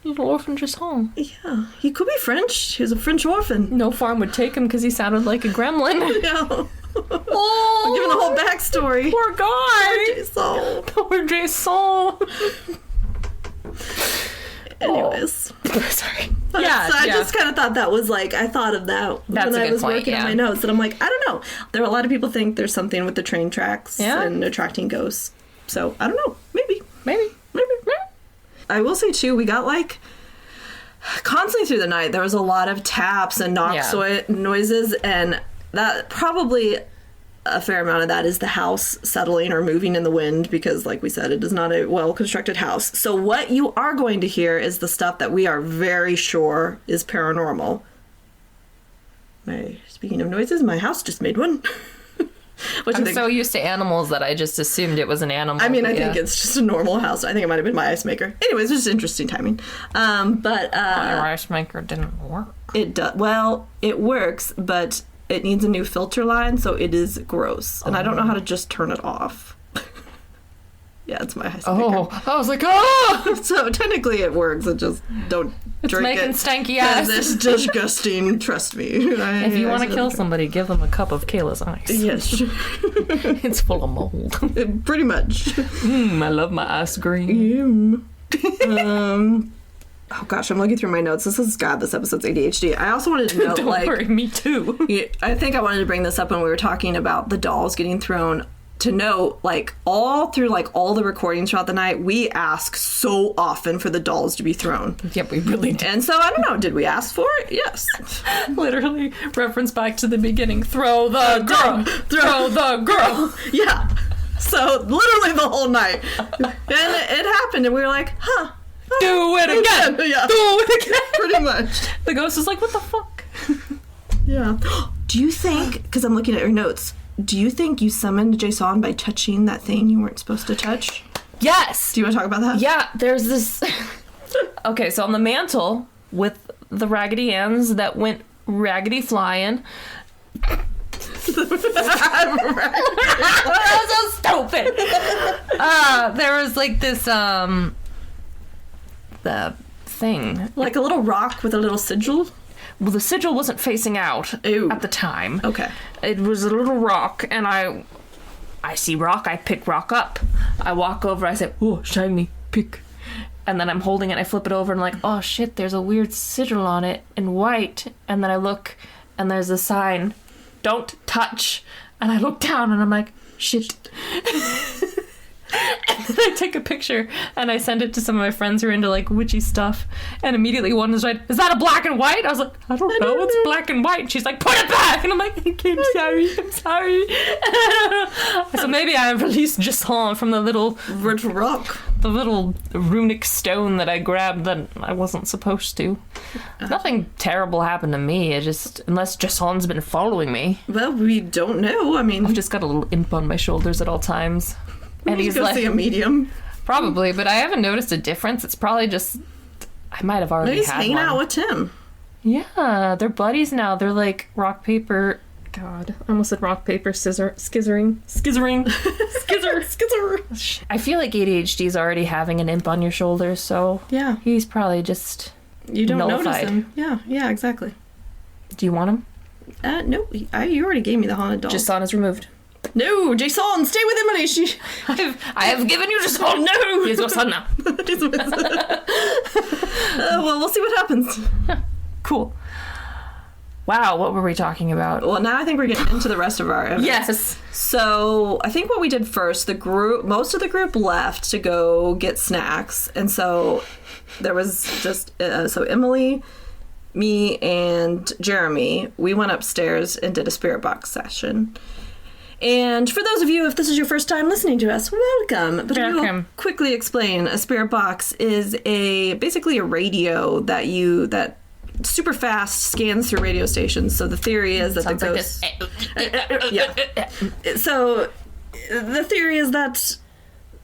Little orphan Jason. Yeah, he could be French. He was a French orphan. No farm would take him because he sounded like a gremlin. Yeah. Oh, I'm giving the whole backstory. poor guy. Jason. Poor Jason. Anyways. Sorry. So I just kind of thought that was like, I thought of that That's when a I good was point, working on yeah. my notes. And I'm like, I don't know. There are a lot of people think there's something with the train tracks Yeah. and attracting ghosts. So, I don't know. Maybe. Maybe. I will say, too, we got, like, constantly through the night, there was a lot of taps and noises, and that probably a fair amount of that is the house settling or moving in the wind because, like we said, it is not a well-constructed house. So what you are going to hear is the stuff that we are very sure is paranormal. Speaking of noises, my house just made one. I'm so used to animals that I just assumed it was an animal. I mean, I think it's just a normal house. I think it might have been my ice maker. Anyways, it's just interesting timing. Your ice maker didn't work. It does. Well, it works, but it needs a new filter line, so it is gross. And I don't know how to just turn it off. Yeah, it's my ice maker. Oh, I was like, oh! So technically it works. It just don't drink it. It's making stanky ass. It's disgusting. Trust me. If you want to kill somebody, give them a cup of Kayla's ice. Yes. It's full of mold. Pretty much. I love my ice cream. Oh gosh, I'm looking through my notes. This episode's ADHD. I also wanted to note, Don't worry, me too. I think I wanted to bring this up when we were talking about the dolls getting thrown. To note, like, all through, like, all the recordings throughout the night, we ask so often for the dolls to be thrown. Yep, we really did. And so, I don't know, did we ask for it? Yes. Literally, reference back to the beginning. Throw the girl! Throw the girl! Yeah. So, literally the whole night. And it happened, and we were like, huh. Do it again! Yeah. Do it again! Pretty much. The ghost is like, what the fuck? Yeah. Do you think, because I'm looking at your notes, do you think you summoned Jason by touching that thing you weren't supposed to touch? Yes! Do you want to talk about that? Yeah, there's this... Okay, so on the mantle, with the Raggedy Anns that went raggedy flying... That was so stupid! There was, like, this, the thing. Like a little rock with a little sigil? Well, the sigil wasn't facing out at the time. Okay. It was a little rock, and I see rock, I pick rock up. I walk over, I say, oh, shiny, pick. And then I'm holding it, I flip it over, and I'm like, oh shit, there's a weird sigil on it in white. And then I look, and there's a sign, don't touch. And I look down, and I'm like, shit. And then I take a picture and I send it to some of my friends who are into, like, witchy stuff, and immediately one was like, is that a black and white? I was like, I don't know, it's black and white. And she's like, put it back. And I'm like, okay, I'm sorry. So maybe I released Jason from the little virtual rock. the little runic stone that I grabbed that I wasn't supposed to. Nothing terrible happened to me. It just, unless Jason's been following me. Well, we don't know. I mean, I've just got a little imp on my shoulders at all times. And he's go like, see a medium. probably, but I haven't noticed a difference. It's probably just, I might have No, already he's had hanging one. out with Tim. Yeah, they're buddies now. They're like rock, paper. God, I almost said rock, paper, scissor, scissoring. Skizzer. I feel like ADHD's already having an imp on your shoulders, so Yeah. he's probably just You don't nullified. notice him. Yeah, exactly. Do you want him? No, you already gave me the haunted doll. Jason is removed. No, Jason, stay with Emily. She. I have given you Jason. No, he's your son now. Well, we'll see what happens. Cool. Wow, what were we talking about? Well, now I think we're getting into the rest of our evidence. Yes. So I think what we did first, most of the group left to go get snacks, and so there was just so Emily, me, and Jeremy. We went upstairs and did a spirit box session. And for those of you, if this is your first time listening to us, welcome. But we will Welcome. quickly explain. A spirit box is basically a radio that super fast scans through radio stations. So the theory is that Sounds the like ghosts. Yeah. So the theory is that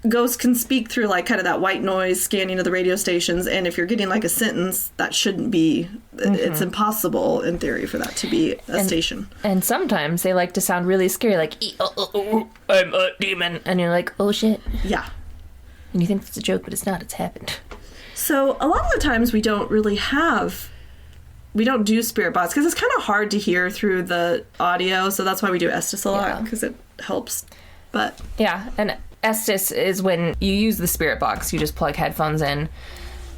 ghosts can speak through like kind of that white noise scanning of the radio stations, and if you're getting like a sentence, that shouldn't be. It's impossible in theory for that to be a station. And sometimes they like to sound really scary, like, I'm a demon. And you're like, oh shit. Yeah. And you think it's a joke, but it's not. It's happened. So a lot of the times we don't do spirit box because it's kind of hard to hear through the audio. So that's why we do Estes a lot, Yeah. because it helps. But Yeah, and Estes is when you use the spirit box, you just plug headphones in.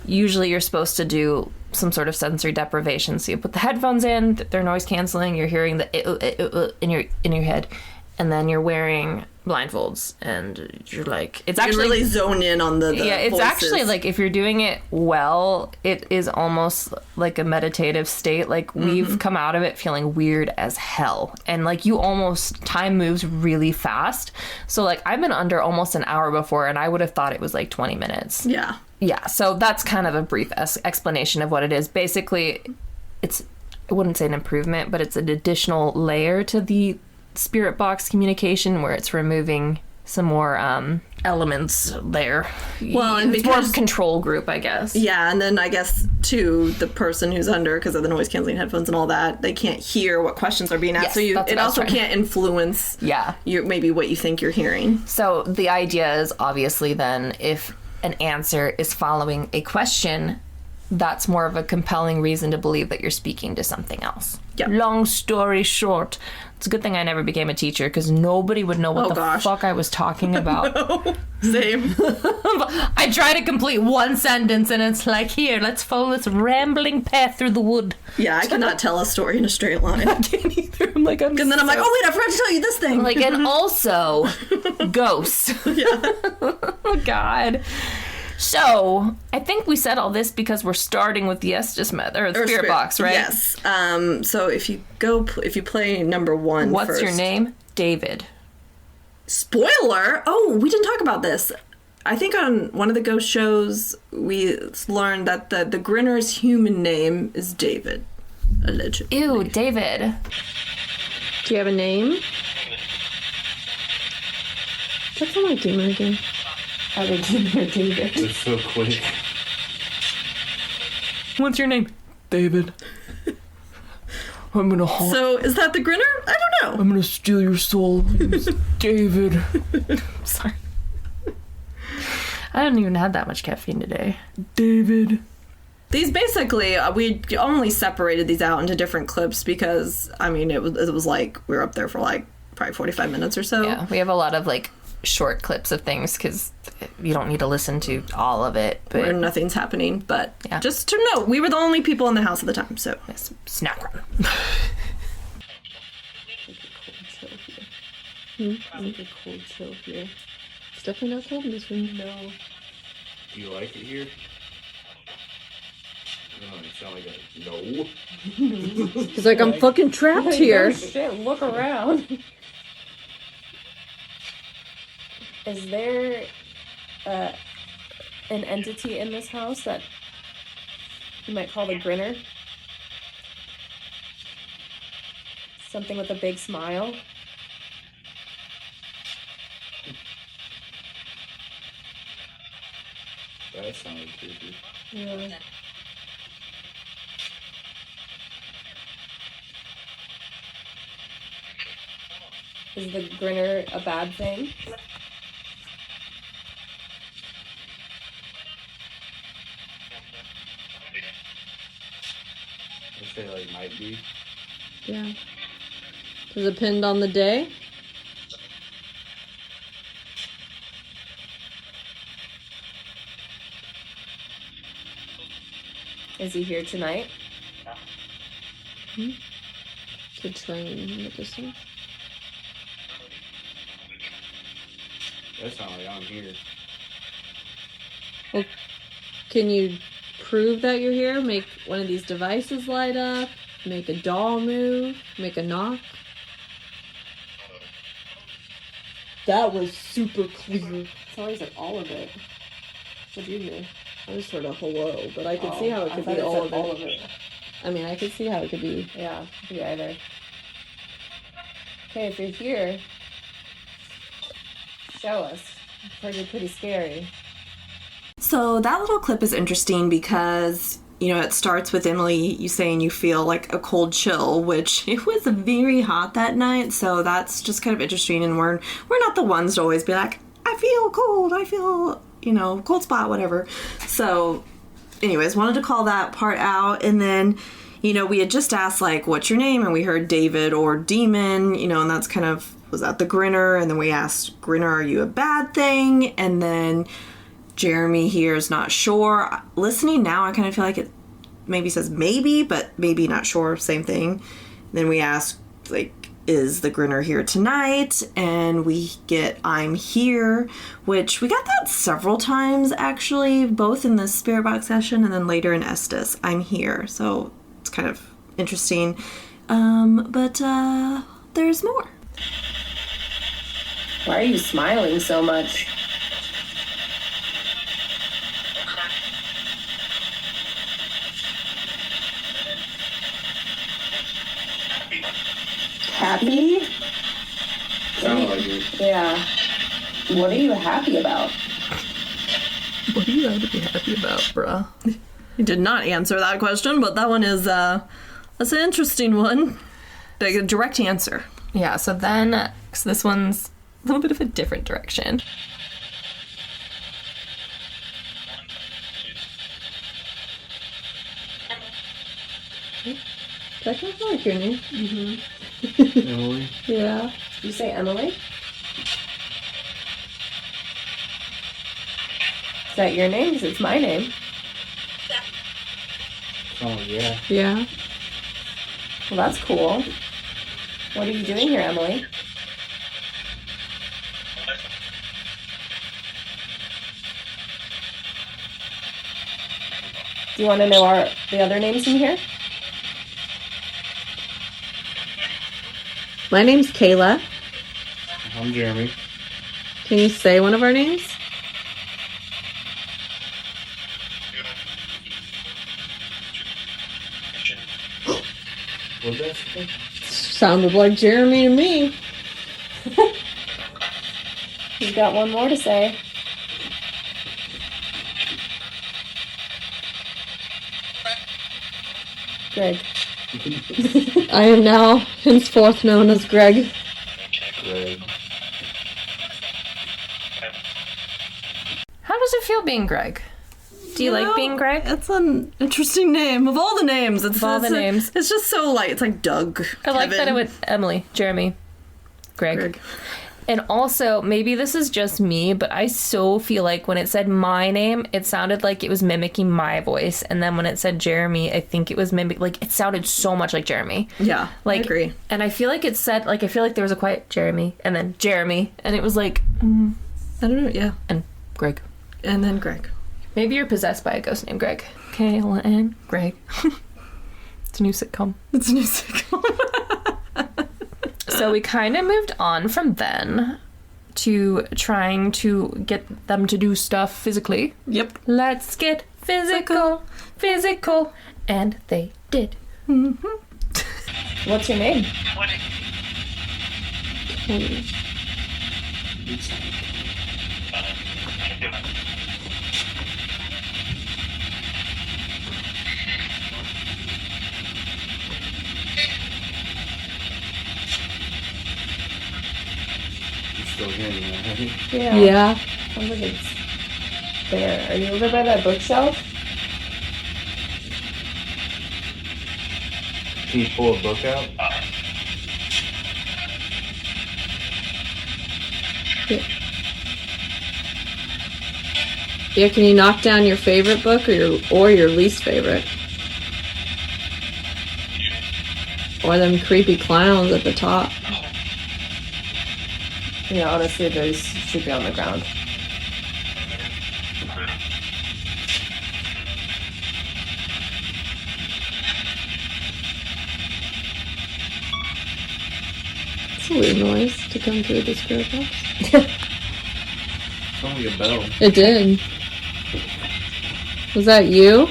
Usually you're supposed to do some sort of sensory deprivation. So you put the headphones in, they're noise canceling, you're hearing the in your head, and then you're wearing blindfolds, and you're like, it's you actually really zone in on the yeah, it's voices. actually like, if you're doing it well, it is almost like a meditative state. Like we've come out of it feeling weird as hell, and like time moves really fast. So like I've been under almost an hour before, and I would have thought it was like 20 minutes. Yeah, so that's kind of a brief explanation of what it is. Basically, I wouldn't say an improvement, but it's an additional layer to the spirit box communication, where it's removing some more elements there. Well, and it's more of because- a control group, I guess. Yeah, and then I guess, too, the person who's under, because of the noise-canceling headphones and all that, they can't hear what questions are being asked. Yes, so that's it what I was also trying to- can't influence Yeah. maybe what you think you're hearing. So the idea is, obviously, then, if an answer is following a question, that's more of a compelling reason to believe that you're speaking to something else. Yep. Long story short, it's a good thing I never became a teacher, because nobody would know what fuck I was talking about. Same. I try to complete one sentence, and it's like, here, let's follow this rambling path through the wood. Yeah, I cannot tell a story in a straight line. I can't either. I'm like, And then I'm like, oh, wait, I forgot to tell you this thing. like, and also ghosts. Yeah. Oh God. So I think we said all this because we're starting with the Estes method, or the spirit box, right? Yes. So if you play number 1 What's first. your name? David. Spoiler! Oh, we didn't talk about this. I think on one of the ghost shows we learned that the Grinner's human name is David. Allegedly. Ew, David. Do you have a name? What's on my gamer again? I have a gamer David. It's so quick. What's your name? David. I'm gonna haunt. So is that the Grinner? I don't know. I'm gonna steal your soul. It's David. Sorry. I didn't even have that much caffeine today. David. These basically, we only separated these out into different clips because, I mean, it was like we were up there for like probably 45 minutes or so. Yeah, we have a lot of like short clips of things because you don't need to listen to all of it. But Where nothing's happening. But Yeah. just to know, we were the only people in the house at the time, so. yes, snack run. I like a cold chill here. It's definitely not cold in this room. No. Do you like it here? No, you sound like a no. He's like, I'm fucking trapped here. Shit, look around. Is there an entity in this house that you might call the Grinner. Something with a big smile. That sounded creepy. Yeah. Is the Grinner a bad thing? I say like might be. Yeah. Does it depend on the day? Is he here tonight? To train medicine. That sounds like I'm here. Well, can you prove that you're here? Make one of these devices light up? Make a doll move? Make a knock? That was super clear. It's always like all of it. What do you do? I was sort of hello, but I could see how it could be all of it. I mean, I could see how it could be. Yeah, me either. Okay, if you're here, show us. I've heard you're pretty scary. So that little clip is interesting because, you know, it starts with Emily, you saying you feel like a cold chill, which it was very hot that night, so that's just kind of interesting, and we're not the ones to always be like, I feel cold, I feel, you know, cold spot, whatever. So anyways, wanted to call that part out. And then, you know, we had just asked, like, what's your name? And we heard David or Demon, you know, and that's kind of, was that the Grinner? And then we asked, Grinner, are you a bad thing? And then Jeremy here is not sure. Listening now, I kind of feel like it maybe says maybe, but maybe not sure, same thing. Then we asked, like, is the Grinner here tonight? And we get I'm here, which we got that several times actually, both in the spirit box session and then later in Estes. I'm here, so it's kind of interesting. But there's more. Why are you smiling so much? Happy? Sound like it. Yeah. What are you happy about? What do you have to be happy about, bruh? He did not answer that question, but that one is, that's an interesting one. A direct answer. Yeah, so this one's a little bit of a different direction. That sounds like your name. Emily? Yeah. Did you say Emily? Is that your name? 'Cause it's my name. Oh, yeah. Yeah. Well, that's cool. What are you doing here, Emily? Do you want to know the other names in here? My name's Kayla. I'm Jeremy. Can you say one of our names? What's that? Sounded like Jeremy to me. You've got one more to say. Greg. I am now henceforth known as Greg. Greg. How does it feel being Greg? Do you like being Greg? It's an interesting name. Of all the names, Of all the names. It's just so light. It's like Doug. I like that Kevin. it went Emily, Jeremy, Greg. Greg. And also, maybe this is just me, but I so feel like when it said my name, it sounded like it was mimicking my voice. And then when it said Jeremy, I think it was like, it sounded so much like Jeremy. Yeah, Like, I agree. And I feel like it said, like, I feel like there was a quiet Jeremy, and then Jeremy, and it was like, I don't know, yeah. and Greg. And then Greg. Maybe you're possessed by a ghost named Greg. Kayla and Greg. It's a new sitcom. It's a new sitcom. So we kind of moved on from then to trying to get them to do stuff physically. Yep. Let's get physical. And they did. Mm-hmm. What's your name? 20. Still hearing that, right? Yeah. Sounds like it's there. Are you over by that bookshelf? Can you pull a book out? Yeah, can you knock down your favorite book or your least favorite? Or them creepy clowns at the top. Yeah, honestly, those should be on the ground. It's a weird noise to come through the spirit box. Sounds like a bell. It did. Was that you?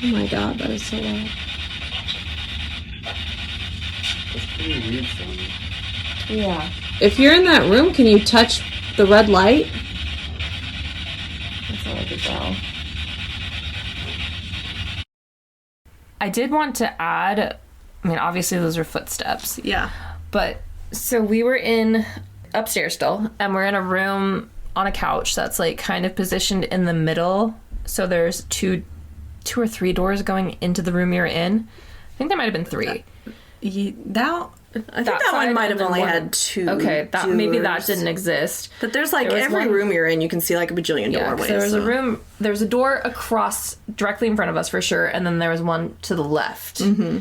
Oh my god, that is so loud. That's pretty weird sounding. Yeah. If you're in that room, can you touch the red light? That's not like a bell. I did want to add, I mean, obviously those are footsteps. Yeah. But so we were in upstairs still, and we're in a room on a couch that's like kind of positioned in the middle. So there's two or three doors going into the room you're in. I think there might have been three. I think that side one might and have then only one- had two. Okay, maybe that doors. didn't exist. But there's like There was every one- room you're in, you can see like a bajillion Yeah, 'cause doorways. there was so. a room. There was a door across, directly in front of us for sure, and then there was one to the left. Mm-hmm.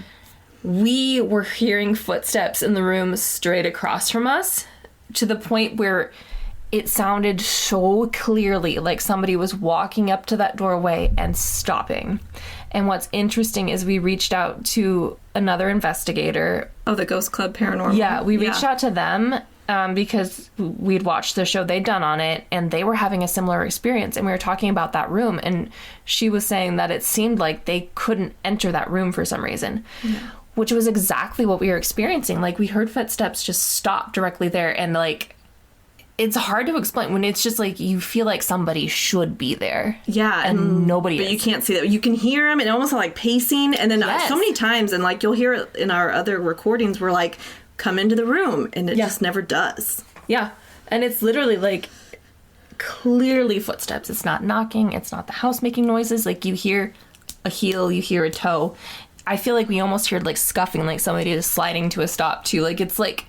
We were hearing footsteps in the room straight across from us, to the point where it sounded so clearly like somebody was walking up to that doorway and stopping. And what's interesting is we reached out to another investigator. Oh, the Ghost Club Paranormal. Yeah, we reached out to them because we'd watched the show they'd done on it, and they were having a similar experience. And we were talking about that room, and she was saying that it seemed like they couldn't enter that room for some reason, which was exactly what we were experiencing. Like, we heard footsteps just stop directly there, and like, it's hard to explain when it's just like you feel like somebody should be there. Yeah, and nobody But is. you can't see that. You can hear them, and almost like pacing. And then Yes. so many times, and like you'll hear it in our other recordings, we're like, "Come into the room," and it just never does. Yeah. And it's literally like clearly footsteps. It's not knocking. It's not the house making noises. Like, you hear a heel, you hear a toe. I feel like we almost heard like scuffing, like somebody is sliding to a stop too. Like, it's like,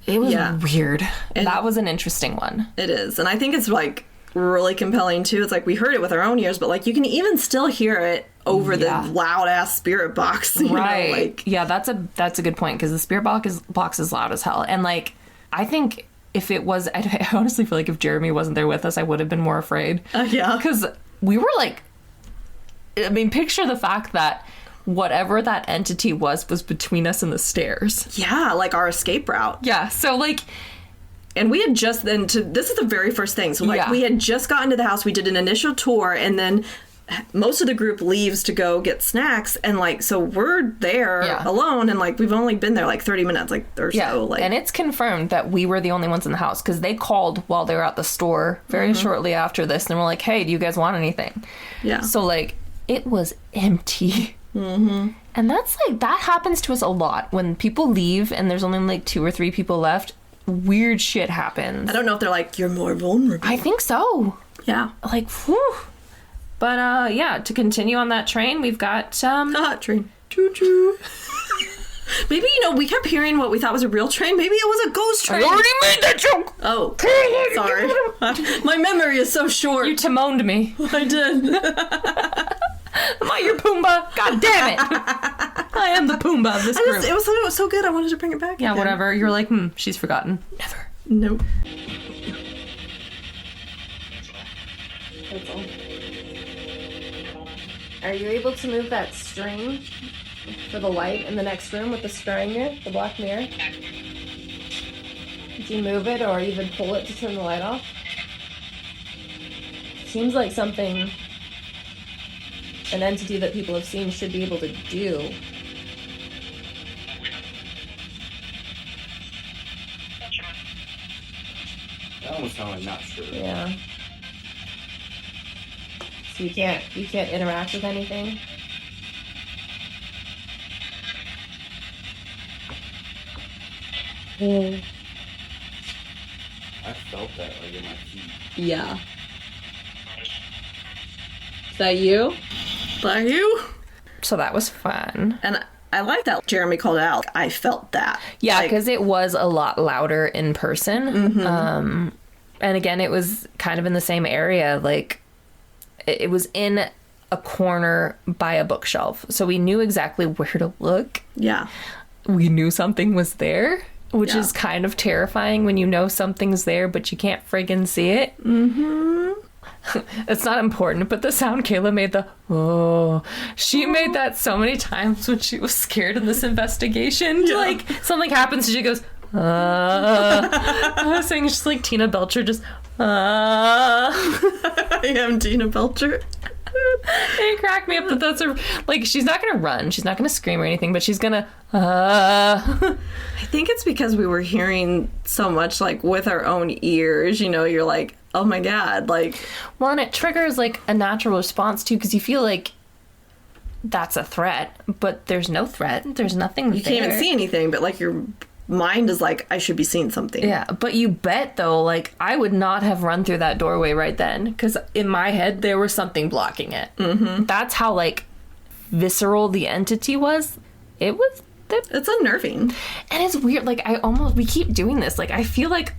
it was weird. And that was an interesting one. It is, and I think it's like really compelling too. It's like we heard it with our own ears, but like you can even still hear it over the loud ass spirit box. You know, like, yeah, that's a good point, because the spirit box is loud as hell. And like, I think if it was, I honestly feel like if Jeremy wasn't there with us, I would have been more afraid. yeah, Because we were like, I mean, picture the fact that whatever that entity was between us and the stairs. yeah, like our escape route. Yeah, so like, And we had just then this is the very first thing. So like we had just gotten to the house, we did an initial tour, and then most of the group leaves to go get snacks, and like, so we're there alone, and like we've only been there like 30 minutes so. Like, and it's confirmed that we were the only ones in the house, because they called while they were at the store very shortly after this, and we're like, hey, do you guys want anything? Yeah. So like, it was empty. Mm-hmm. And that's like, that happens to us a lot when people leave and there's only like 2 or 3 people left. Weird shit happens. I don't know if they're like, you're more vulnerable. I think so. Yeah. Like, whew. But yeah, to continue on that train, we've got Train. Choo choo. Maybe, we kept hearing what we thought was a real train. Maybe it was a ghost train. I already made that joke. Oh, sorry. My memory is so short. You Timoned me. I did. Am I your Pumbaa? God damn it. I am the Pumbaa of this group. It was so good. I wanted to bring it back. Yeah, again. whatever. You're like, she's forgotten. Never. Nope. That's all. Are you able to move that string for the light in the next room with the stranger, the black mirror? Did you move it or even pull it to turn the light off? Seems like something an entity that people have seen should be able to do. That almost sounded like not sure. Yeah. So you can't interact with anything? I felt that like in my feet. Yeah. Is that you? Are you? So that was fun. And I like that Jeremy called it out. I felt that. Yeah, Like, because it was a lot louder in person. And again, it was kind of in the same area. Like, it was in a corner by a bookshelf. So we knew exactly where to look. yeah. We knew something was there, which Yeah. is kind of terrifying when you know something's there, but you can't friggin' see it. It's not important, but the sound Kayla made, she made that so many times when she was scared in this investigation. Yeah. Like, something happens and she goes, I was saying just like Tina Belcher, just, I am Tina Belcher. It cracked me up that that's like, she's not gonna run, she's not gonna scream or anything, but she's gonna, I think it's because we were hearing so much, like, with our own ears, you know, you're like, oh my God, like... Well, and it triggers, like, a natural response, too, because you feel like that's a threat, but there's no threat. There's nothing there. You can't even see anything, but, like, your mind is like, I should be seeing something. Yeah, but you bet, though, like, I would not have run through that doorway right then, because in my head, there was something blocking it. Mm-hmm. That's how, like, visceral the entity was. It was... It's unnerving. And it's weird, like, we keep doing this. Like, I feel like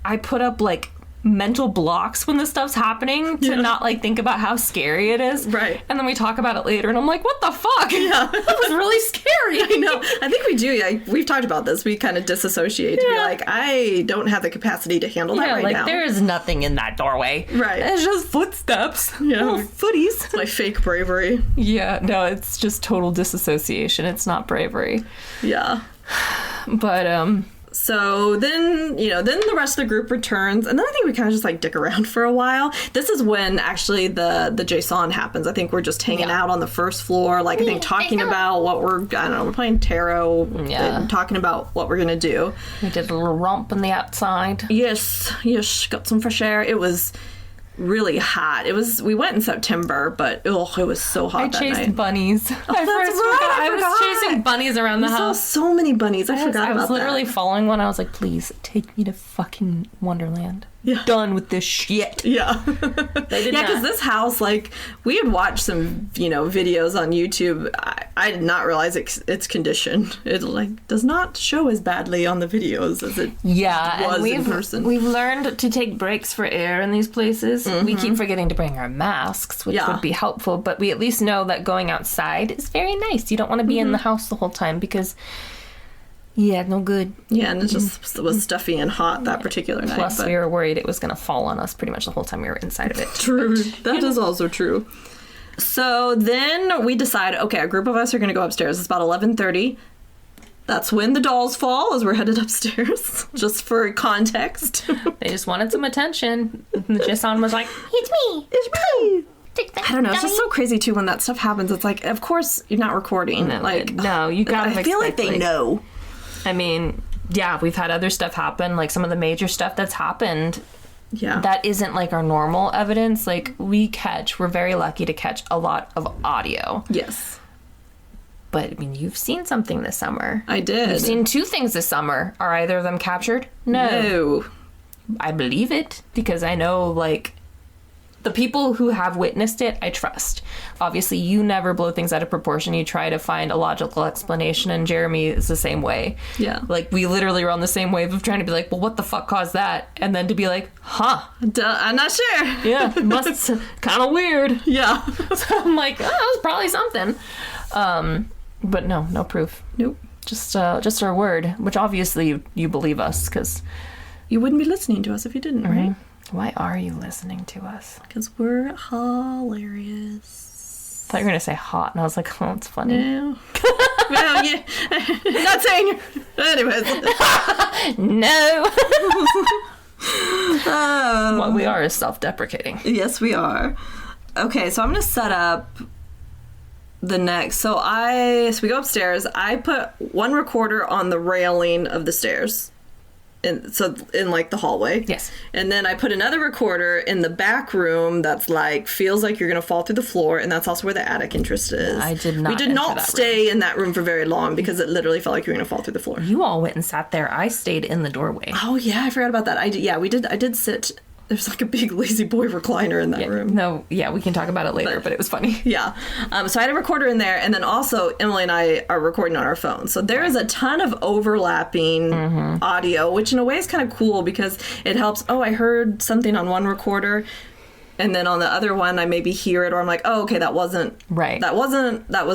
I put up, like, mental blocks when this stuff's happening to not, like, think about how scary it is. Right. And then we talk about it later, and I'm like, what the fuck? Yeah. That was really scary. I know. I think we do. Like, we've talked about this. We kind of disassociate to be like, I don't have the capacity to handle that right like, now. there is nothing in that doorway. Right. It's just footsteps. Yeah. Little footies. It's my fake bravery. Yeah, no, it's just total disassociation. It's not bravery. Yeah. But, So then, then the rest of the group returns, and then I think we kind of just like dick around for a while. This is when actually the Jason happens. I think we're just hanging out on the first floor, like I think talking about what we're playing tarot, and talking about what we're gonna do. we did a little romp in the outside. Yes, got some fresh air. It was really hot. We went in September, but it was so hot that chased night. bunnies. Oh, that's right. I was chasing bunnies around the I saw house. so many bunnies. I forgot I was about literally that. following one. I was like, please take me to fucking Wonderland. Yeah. Done with this shit. Yeah. They did Yeah, not. because this house, like, we had watched some, videos on YouTube. I did not realize its condition. It, like, does not show as badly on the videos as it was and in person. We've learned to take breaks for air in these places. We keep forgetting to bring our masks, which would be helpful, but we at least know that going outside is very nice. You don't want to be in the house the whole time because... Yeah, no good. Yeah, and it just was stuffy and hot that particular night. Plus, we were worried it was going to fall on us pretty much the whole time we were inside of it. True. That is also true. So then we decide, okay, a group of us are going to go upstairs. It's about 11:30. That's when the dolls fall, as we're headed upstairs, just for context. They just wanted some attention. And the Jason was like, It's me! It's me! I don't know. It's just so crazy, too, when that stuff happens. It's like, of course, you're not recording. no, you gotta I feel like they know. I mean, yeah, we've had other stuff happen, like some of the major stuff that's happened. Yeah. That isn't like our normal evidence. Like, we're very lucky to catch a lot of audio. Yes. But, I mean, you've seen something this summer. I did. You've seen 2 things this summer. Are either of them captured? No. I believe it, because I know, like, the people who have witnessed it, I trust. Obviously, you never blow things out of proportion. You try to find a logical explanation, and Jeremy is the same way. Yeah. Like, we literally are on the same wave of trying to be like, well, what the fuck caused that? And then to be like, huh. I'm not sure. Yeah, must kind of weird. Yeah. So I'm like, oh, that was probably something. But no proof. Nope. Just our word, which obviously you believe us, because... You wouldn't be listening to us if you didn't, right? Why are you listening to us? Because we're hilarious. I thought you were going to say hot, and I was like, oh, it's funny. No. Well, yeah. Not saying... Anyways. No. Um, What we are is self-deprecating. Yes, we are. Okay, so I'm going to set up the next. So we go upstairs. I put one recorder on the railing of the stairs. In like the hallway. Yes. And then I put another recorder in the back room that's like feels like you're gonna fall through the floor, and that's also where the attic interest is. I did not We did enter not that stay in that room for very long because it literally felt like you were gonna fall through the floor. You all went and sat there. I stayed in the doorway. Oh yeah, I forgot about that. I did sit. There's like a big lazy boy recliner in that room. No, yeah, we can talk about it later, but it was funny. Yeah. So I had a recorder in there, and then also Emily and I are recording on our phones. So there is a ton of overlapping audio, which in a way is kind of cool because it helps. Oh, I heard something on one recorder, and then on the other one I maybe hear it, or I'm like, oh, okay, that wasn't Right. That was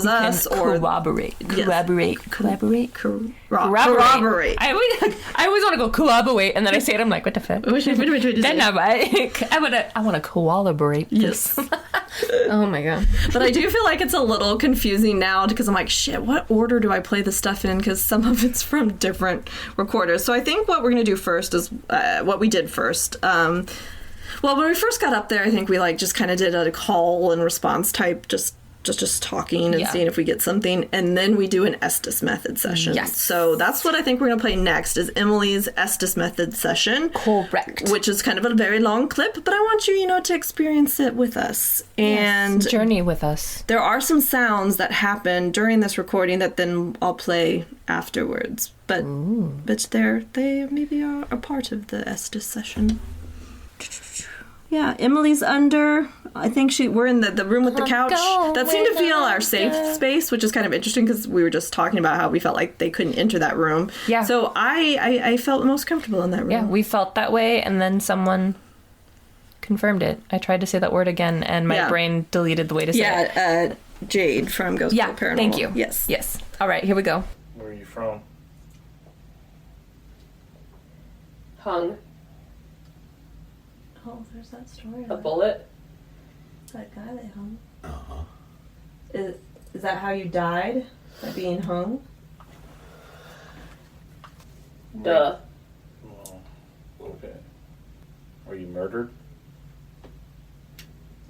us. Or Corroborate. Yes. Corroborate. Corroborate. I always want to go corroborate, and then I say it, I'm like, what the fuck? Which way did you Then say? I want to corroborate. Yes. Oh my god. But I do feel like it's a little confusing now because I'm like, shit, what order do I play the stuff in? Because some of it's from different recorders. So I think what we're going to do first is what we did first. Well, when we first got up there, I think we like just kind of did a call and response type, just talking and seeing if we get something, and then we do an Estes method session. Yes. So that's what I think we're going to play next is Emily's Estes method session. Correct. Which is kind of a very long clip, but I want you, to experience it with us. And Journey with us. there are some sounds that happen during this recording that then I'll play afterwards. But they maybe are a part of the Estes session. Yeah, Emily's under. I think we're in the room with the couch. That seemed to feel our safe space, which is kind of interesting because we were just talking about how we felt like they couldn't enter that room. Yeah. So I felt most comfortable in that room. Yeah, we felt that way, and then someone confirmed it. I tried to say that word again, and my brain deleted the way to say it. Yeah, Jade from Ghost Yeah, Paranormal. thank you. Yes. All right, here we go. Where are you from? Hung. Oh, there's that story. A bullet. That guy they hung. Uh-huh. Is that how you died? By being hung? Duh. Well, okay. Were you murdered?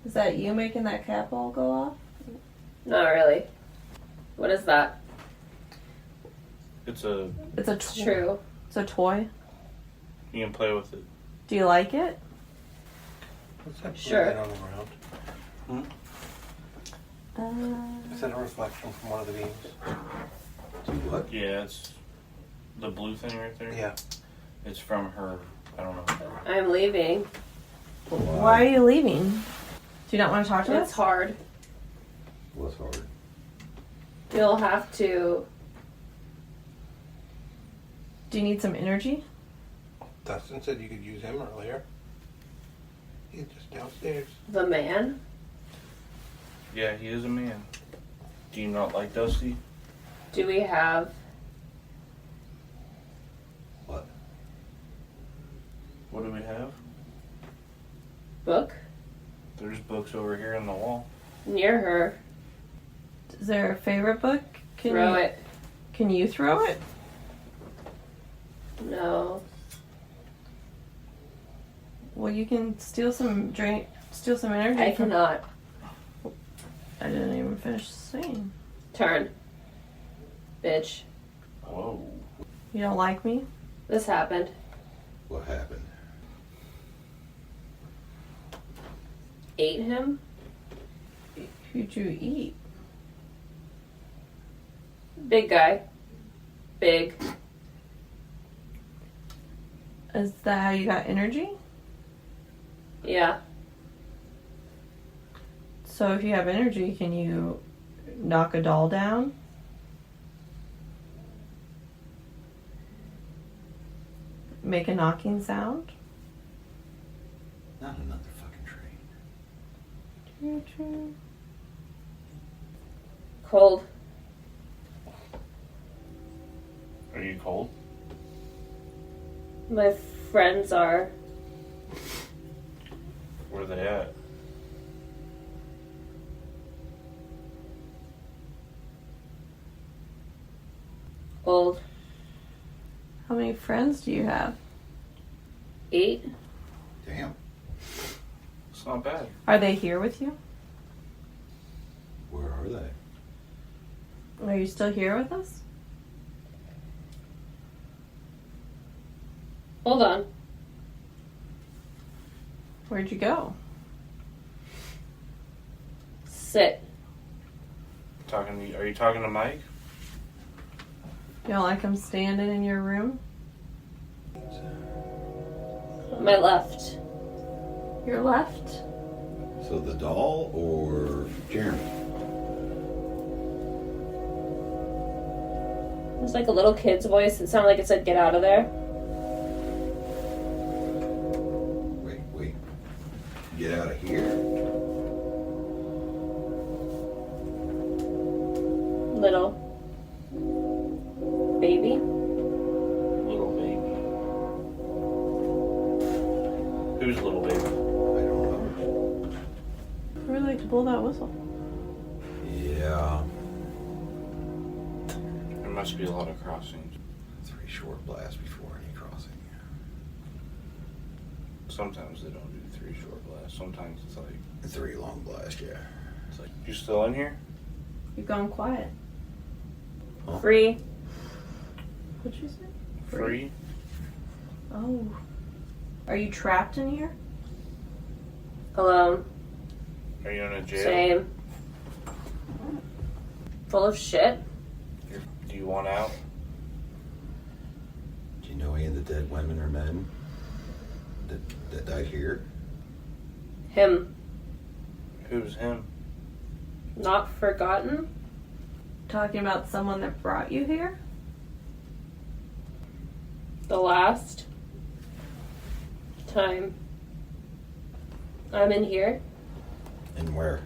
Is that you making that cat ball go off? Not really. What is that? It's a... It's a It's true. It's a toy. You can play with it. Do you like it? What's that Sure. blue light on the ground? Is that a reflection from one of the beams? What? Yeah, it's the blue thing right there. Yeah. It's from her. I don't know. I'm leaving. Why are you leaving? Do you not want to talk to It's us? hard. What's hard? You'll have to. Do you need some energy? Dustin said you could use him earlier. He's just downstairs. The man? Yeah, he is a man. Do you not like Dusty? Do we have. What? What do we have? Book? There's books over here on the wall. Near her. Is there a favorite book? Throw it. Can you throw it? No. Well, you can steal some energy. I from- cannot. I didn't even finish saying. Turn. Bitch. Whoa. You don't like me? This happened. What happened? Ate him? Who'd you eat? Big guy. Big. Is that how you got energy? Yeah. So if you have energy, can you knock a doll down? Make a knocking sound? Not another fucking train. Choo-choo. Cold. Are you cold? My friends are. Where are they at? Old. How many friends do you have? 8. Damn. It's not bad. Are they here with you? Where are they? Are you still here with us? Hold on. Where'd you go? Sit. Are you talking to Mike? You don't like him standing in your room? On my left. Your left? So the doll or Jeremy? It was like a little kid's voice. It sounded like it said, "Get out of there." Wait. Get out of here. Little baby. Little baby. Who's little baby? I don't know. I really like to blow that whistle. Yeah. There must be a lot of crossings. 3 short blasts before any crossing. Sometimes they don't do 3 short blasts. Sometimes it's like, 3 long blasts, yeah. it's like, you still in here? You've gone quiet. Free. What'd you say? Free? Oh. Are you trapped in here? Alone. Are you in a jail? Same. Full of shit. Do you want out? Do you know any of the dead women or men that died here? Him. Who's him? Not forgotten. Talking about someone that brought you here? The last time I'm in here. And where?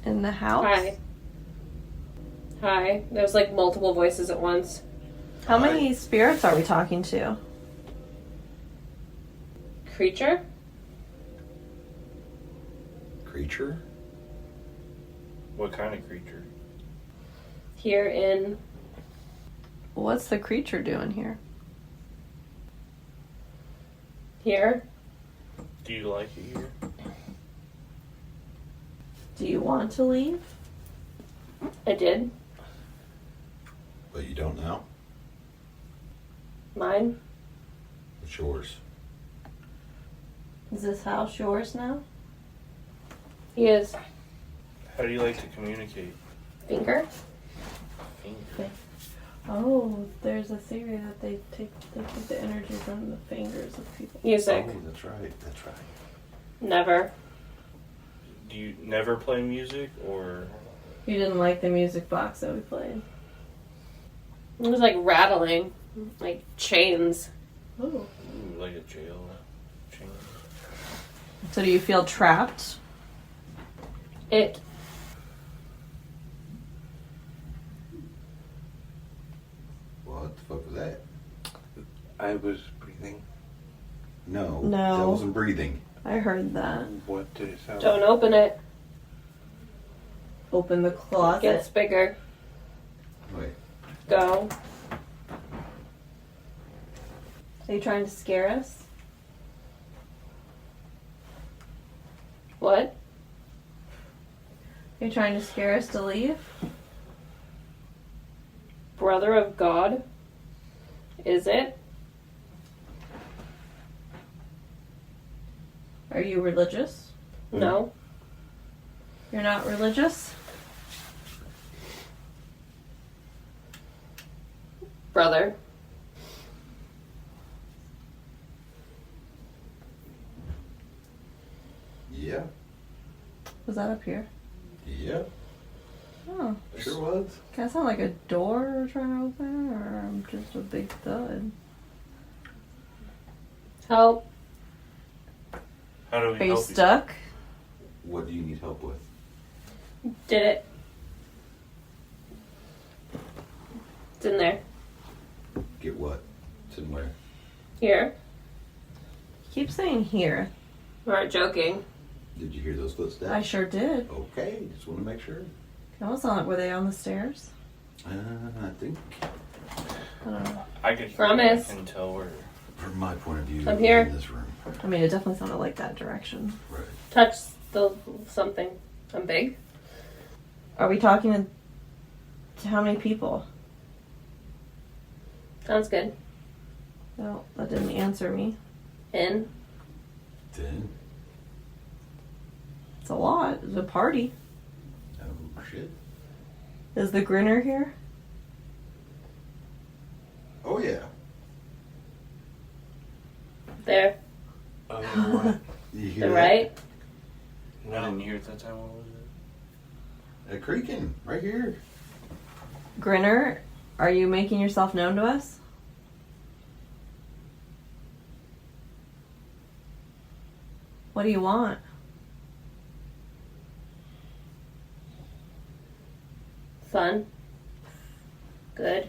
In the house? Hi. There's like multiple voices at once. How many spirits are we talking to? Creature? Creature? What kind of creature? Here in What's the creature doing here? here. Do you like it here? Do you want to leave? I did. But you don't now? Mine. It's yours. Is this house yours now? He is. How do you like to communicate? Finger. Finger. Oh, there's a theory that they take the energy from the fingers of people. Music. Oh, that's right. That's right. Never. Do you never play music or? You didn't like the music box that we played. It was like rattling. Like chains. Oh. Ooh, like a jail chain. So do you feel trapped? It. What the fuck was that? I was breathing. No. No. That wasn't breathing. I heard that. What did it sound Don't like? open it. Open the It closet. gets bigger. Wait. Go. Are you trying to scare us? What? Are you trying to scare us to leave? Brother of God? Is it? Are you religious? No. You're not religious? Brother. Yeah. Was that up here? Yeah. Oh. Sure was. Can that sound like a door trying to open, or just a big thud? Help. How do we Are you help stuck? What do you need help with? Did it. It's in there. Get what? It's in where? Here. Keep saying here. We aren't joking. Did you hear those footsteps? I sure did. Okay, just want to make sure. It almost sounded like, were they on the stairs? I think. I don't know. I could hear Promise. it until we're. From my point of view, I'm we're here. in this room. I mean, it definitely sounded like that direction. Right. Touch the something. I'm big. Are we talking to how many people? Sounds good. No, that didn't answer me. In. 10. It's a lot. It's a party. Oh, shit. Is the Grinner here? Oh, yeah. There. Oh, you know what? You hear The that? right. I No. didn't hear it that time. What was it? A creaking right here. Grinner, are you making yourself known to us? What do you want? Fun. Good.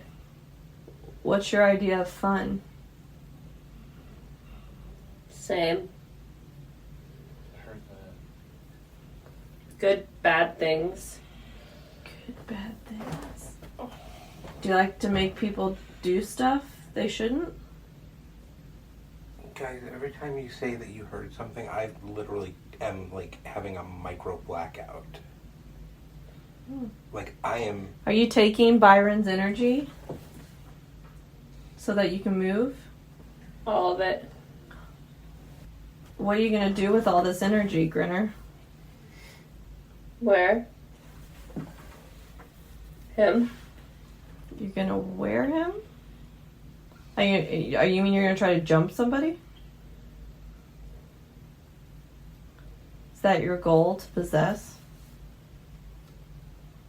What's your idea of fun? Same. I heard that. Good, bad things. Good, bad things. Do you like to make people do stuff they shouldn't? Guys, every time you say that you heard something, I literally am like having a micro blackout. Like I am. Are you taking Byron's energy so that you can move? All of it. What are you going to do with all this energy, Grinner? Where? Him. You're going to wear him? Are you mean you're going to try to jump somebody? Is that your goal, to possess?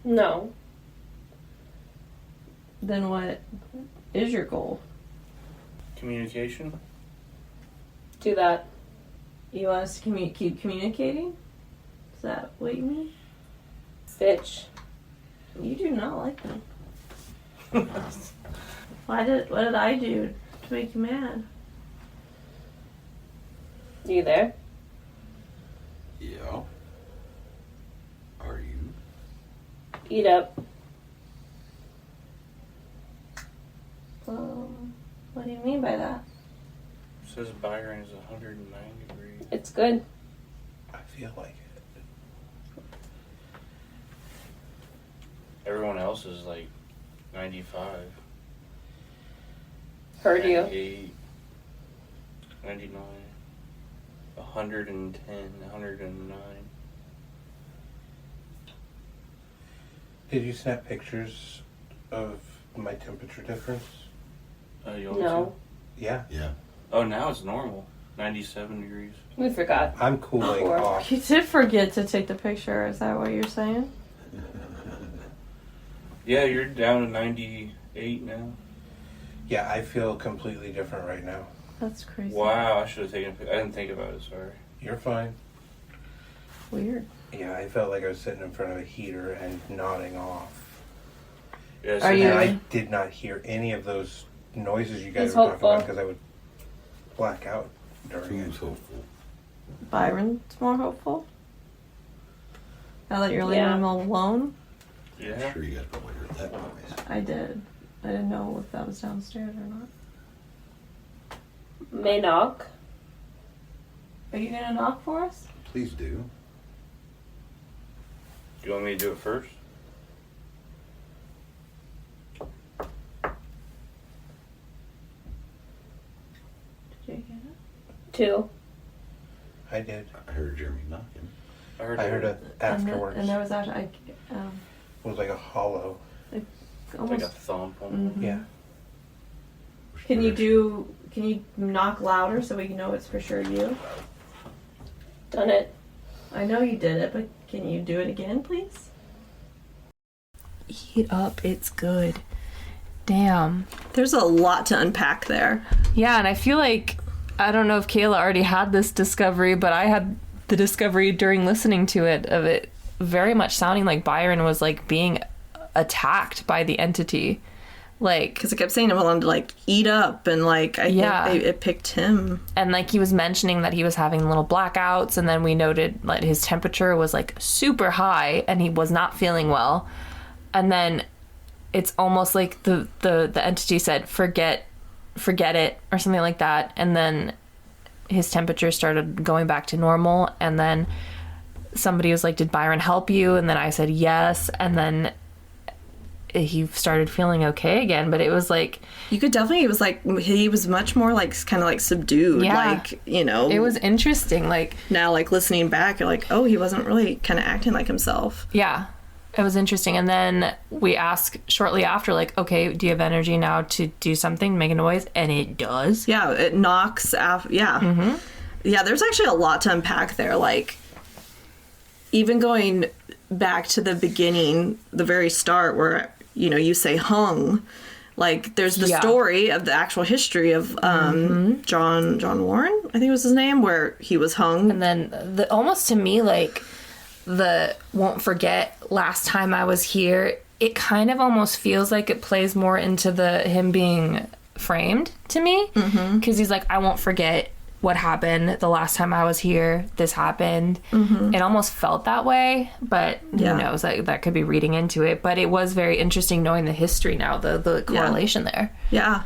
No. Then what is your goal? Communication? Do that. You want us to keep communicating? Is that what you mean? Bitch. You do not like me. What did I do to make you mad? You there? Yeah. Are you? Eat up. What do you mean by that? Says Byron is 109 degrees. It's good. I feel like it. Everyone else is like 95. Heard you. 98, 99, 110, 109. Did you snap pictures of my temperature difference? You want me No. Yeah. Yeah. to? Oh, now it's normal. 97 degrees. We forgot. I'm cooling Or- off. You did forget to take the picture. Is that what you're saying? Yeah, you're down to 98 now. Yeah, I feel completely different right now. That's crazy. Wow, I should have taken a picture. I didn't think about it, sorry. You're fine. Weird. Yeah, I felt like I was sitting in front of a heater and nodding off. Yeah, Are you- And I did not hear any of those noises you guys He's were talking about hopeful. because I would black out during it. Who's hopeful? Byron's more hopeful? Now that you're leaving Yeah. him alone? Yeah. I'm sure you guys probably heard that noise. I did. I didn't know if that was downstairs or not. May knock. Are you gonna knock for us? Please do. Do you want me to do it first? Did you get it? 2. I did. I heard Jeremy knocking. I heard it afterwards. And there was actually, It was like a hollow. Like almost. a thump on Mhm. Yeah. Can you knock louder so we can know it's for sure you? Done it. I know you did it, but can you do it again, please? Eat up, it's good. Damn. There's a lot to unpack there. Yeah, and I feel like, I don't know if Kayla already had this discovery, but I had the discovery during listening to it of it very much sounding like Byron was like being attacked by the entity. Like, Because I kept saying I wanted to like eat up, and like I Yeah. think it picked him. and like he was mentioning that he was having little blackouts, and then we noted like his temperature was like super high and he was not feeling well. And then it's almost like the entity said, forget forget it or something like that. And then his temperature started going back to normal. And then somebody was like, did Byron help you? And then I said yes. And then he started feeling okay again. But it was like, you could definitely, it was like, he was much more like kind of like subdued. Yeah. Like, you know. it was interesting. Like, now, like listening back, you're like, oh, he wasn't really kind of acting like himself. yeah, it was interesting. And then we asked shortly after, like, okay, do you have energy now to do something, make a noise? And it does. Yeah, it knocks out. Yeah. Mm-hmm. Yeah, there's actually a lot to unpack there. Like, even going back to the beginning, the very start where, you know, you say hung, like there's the story of the actual history of John Warren, I think was his name, where he was hung. And then almost to me, like, the won't forget last time I was here, it kind of almost feels like it plays more into him being framed to me, because he's like, I won't forget what happened the last time I was here. This happened. It almost felt that way, but who knows? That could be reading into it. But it was very interesting knowing the history now, the correlation there. Yeah.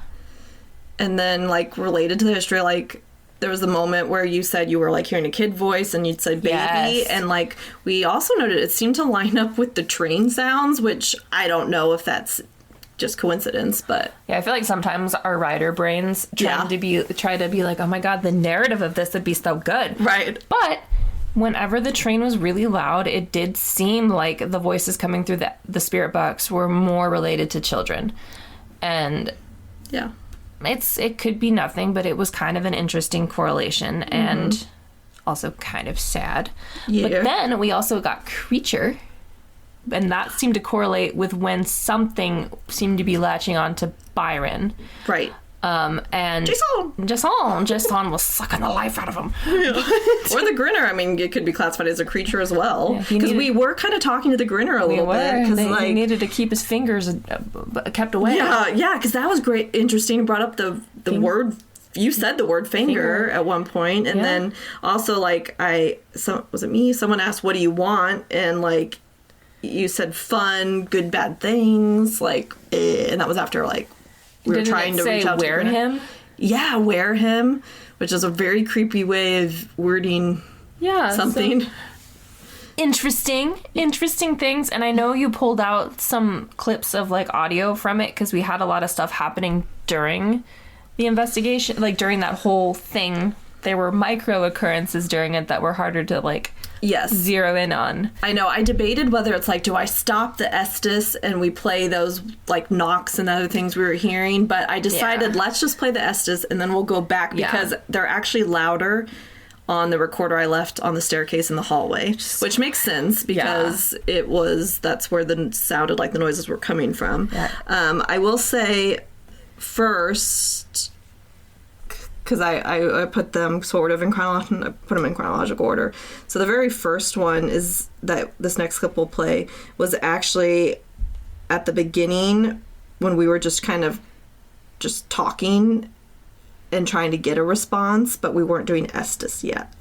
And then, like, related to the history, like, there was the moment where you said you were, like, hearing a kid voice and you'd said baby. Yes. And, like, we also noted it seemed to line up with the train sounds, which I don't know if that's just coincidence, but yeah, I feel like sometimes our writer brains try to be like, oh my god, the narrative of this would be so good, right? But whenever the train was really loud, it did seem like the voices coming through the spirit box were more related to children, and yeah, it could be nothing, but it was kind of an interesting correlation and also kind of sad. But then we also got creature. And that seemed to correlate with when something seemed to be latching on to Byron. Right. And Jason was sucking the life out of him. Yeah. Or the Grinner. I mean, it could be classified as a creature as well. Because we were kind of talking to the Grinner a little bit. Because he needed to keep his fingers kept away. Yeah, because that was great. Interesting. You brought up the word. You said the word finger at one point, and then also like was it me? Someone asked, "What do you want?" And like, you said fun, good, bad things, like, and that was after, like, we were trying to reach out to wear him. Yeah, wear him, which is a very creepy way of wording something. So interesting things. And I know you pulled out some clips of, like, audio from it because we had a lot of stuff happening during the investigation, like, during that whole thing. There were micro occurrences during it that were harder to, like, zero in on. I know. I debated whether it's like, do I stop the Estes and we play those like knocks and other things we were hearing? But I decided let's just play the Estes and then we'll go back because they're actually louder on the recorder I left on the staircase in the hallway, which makes sense because that's where sounded like the noises were coming from. Yeah. I will say first, because I put them sort of in chronological order. So the very first one is that this next clip we'll play was actually at the beginning when we were just kind of just talking and trying to get a response, but we weren't doing Estes yet.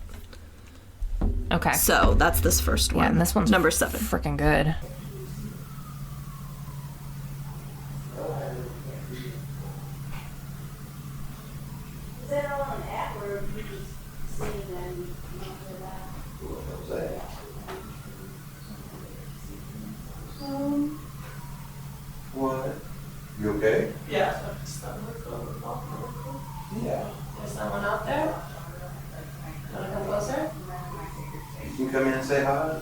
Okay. So that's this first one. Yeah, and this one's number 7. Freaking good. What? You okay? Yeah. Yeah. There's someone out there? Wanna come closer? You can come in and say hi.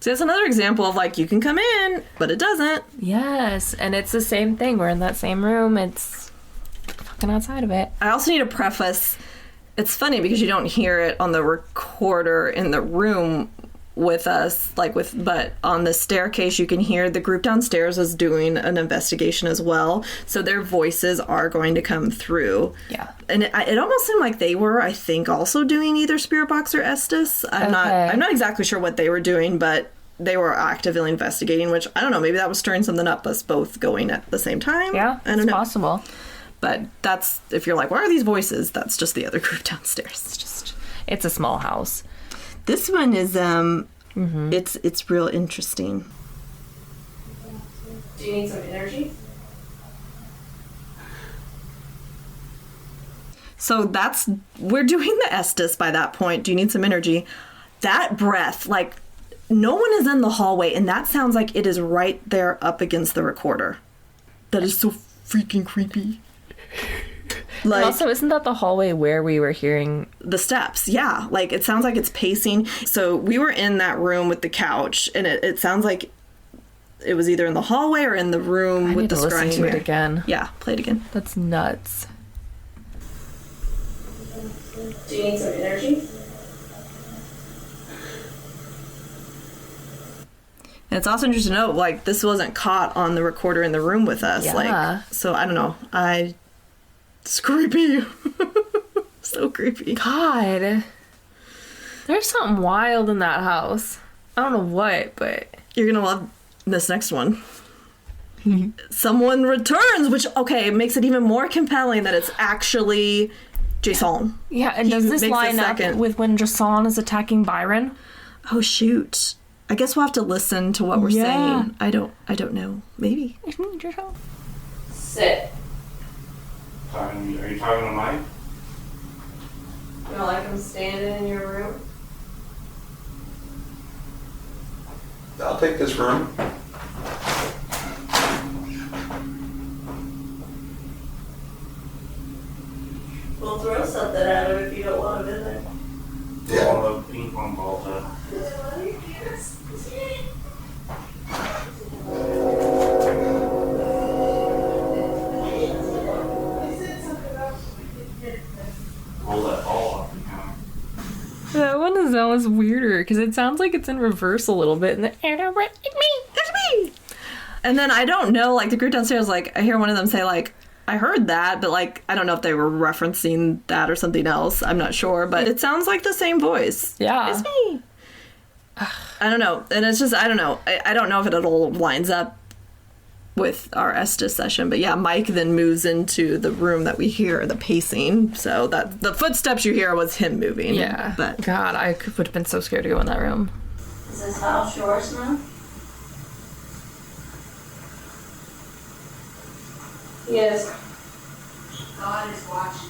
So that's another example of like, you can come in, but it doesn't. Yes, and it's the same thing. We're in that same room. It's fucking outside of it. I also need to preface, it's funny because you don't hear it on the recorder in the room with us, but on the staircase you can hear the group downstairs is doing an investigation as well, so their voices are going to come through. Yeah. And it almost seemed like they were, I think, also doing either Spirit Box or Estes. I'm not exactly sure what they were doing, but they were actively investigating, which I don't know, maybe that was stirring something up, us both going at the same time. Yeah, I don't know. Possible. But that's, if you're like, where are these voices? That's just the other group downstairs. It's a small house. This one is it's real interesting. Do you need some energy? So we're doing the Estes by that point. Do you need some energy? That breath, like, no one is in the hallway, and that sounds like it is right there up against the recorder. That is so freaking creepy. Like, also, isn't that the hallway where we were hearing the steps? Yeah, like it sounds like it's pacing. So we were in that room with the couch, and it sounds like it was either in the hallway or in the room with the scrying listen to mirror. it again. Yeah, play it again. That's nuts. Do you need some energy? And it's also interesting to know, like, this wasn't caught on the recorder in the room with us. Yeah. Like, so I don't know. It's creepy. So creepy. God. There's something wild in that house. I don't know what, but... You're gonna love this next one. Someone returns, which, okay, makes it even more compelling that it's actually Jason. Yeah, and He does this makes a line up second. with when Jason is attacking Byron? Oh, shoot. I guess we'll have to listen to what we're Yeah. saying. I don't know. Maybe. It's me, Jason. Sit. Are you talking to Mike? You don't like him standing in your room? I'll take this room. We'll throw something at him if you don't want him in there. Yeah. All the ping pong balls up. Roll that ball off the counter. That one is almost weirder, because it sounds like it's in reverse a little bit. And then, it's me! And then I don't know, like, the group downstairs, like, I hear one of them say, like, I heard that, but, like, I don't know if they were referencing that or something else. I'm not sure, but it sounds like the same voice. Yeah. It's me. I don't know. And it's just, I don't know. I don't know if it all lines up with our Estes session, but yeah, Mike then moves into the room that we hear the pacing. So that the footsteps you hear was him moving. Yeah. But God, I would have been so scared to go in that room. Is this house yours now? Yes. God is watching.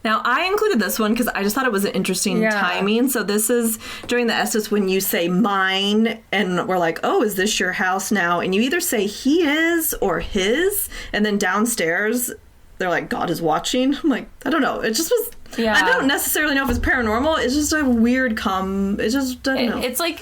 now I included this one because I just thought it was an interesting Yeah. timing. So this is during the Estes when you say mine, and we're like, oh, is this your house now? And you either say he is or his, and then downstairs they're like, God is watching. I'm like, I don't know. It just was. Yeah. I don't necessarily know if it's paranormal. It's just a weird It's just, I don't know. It's like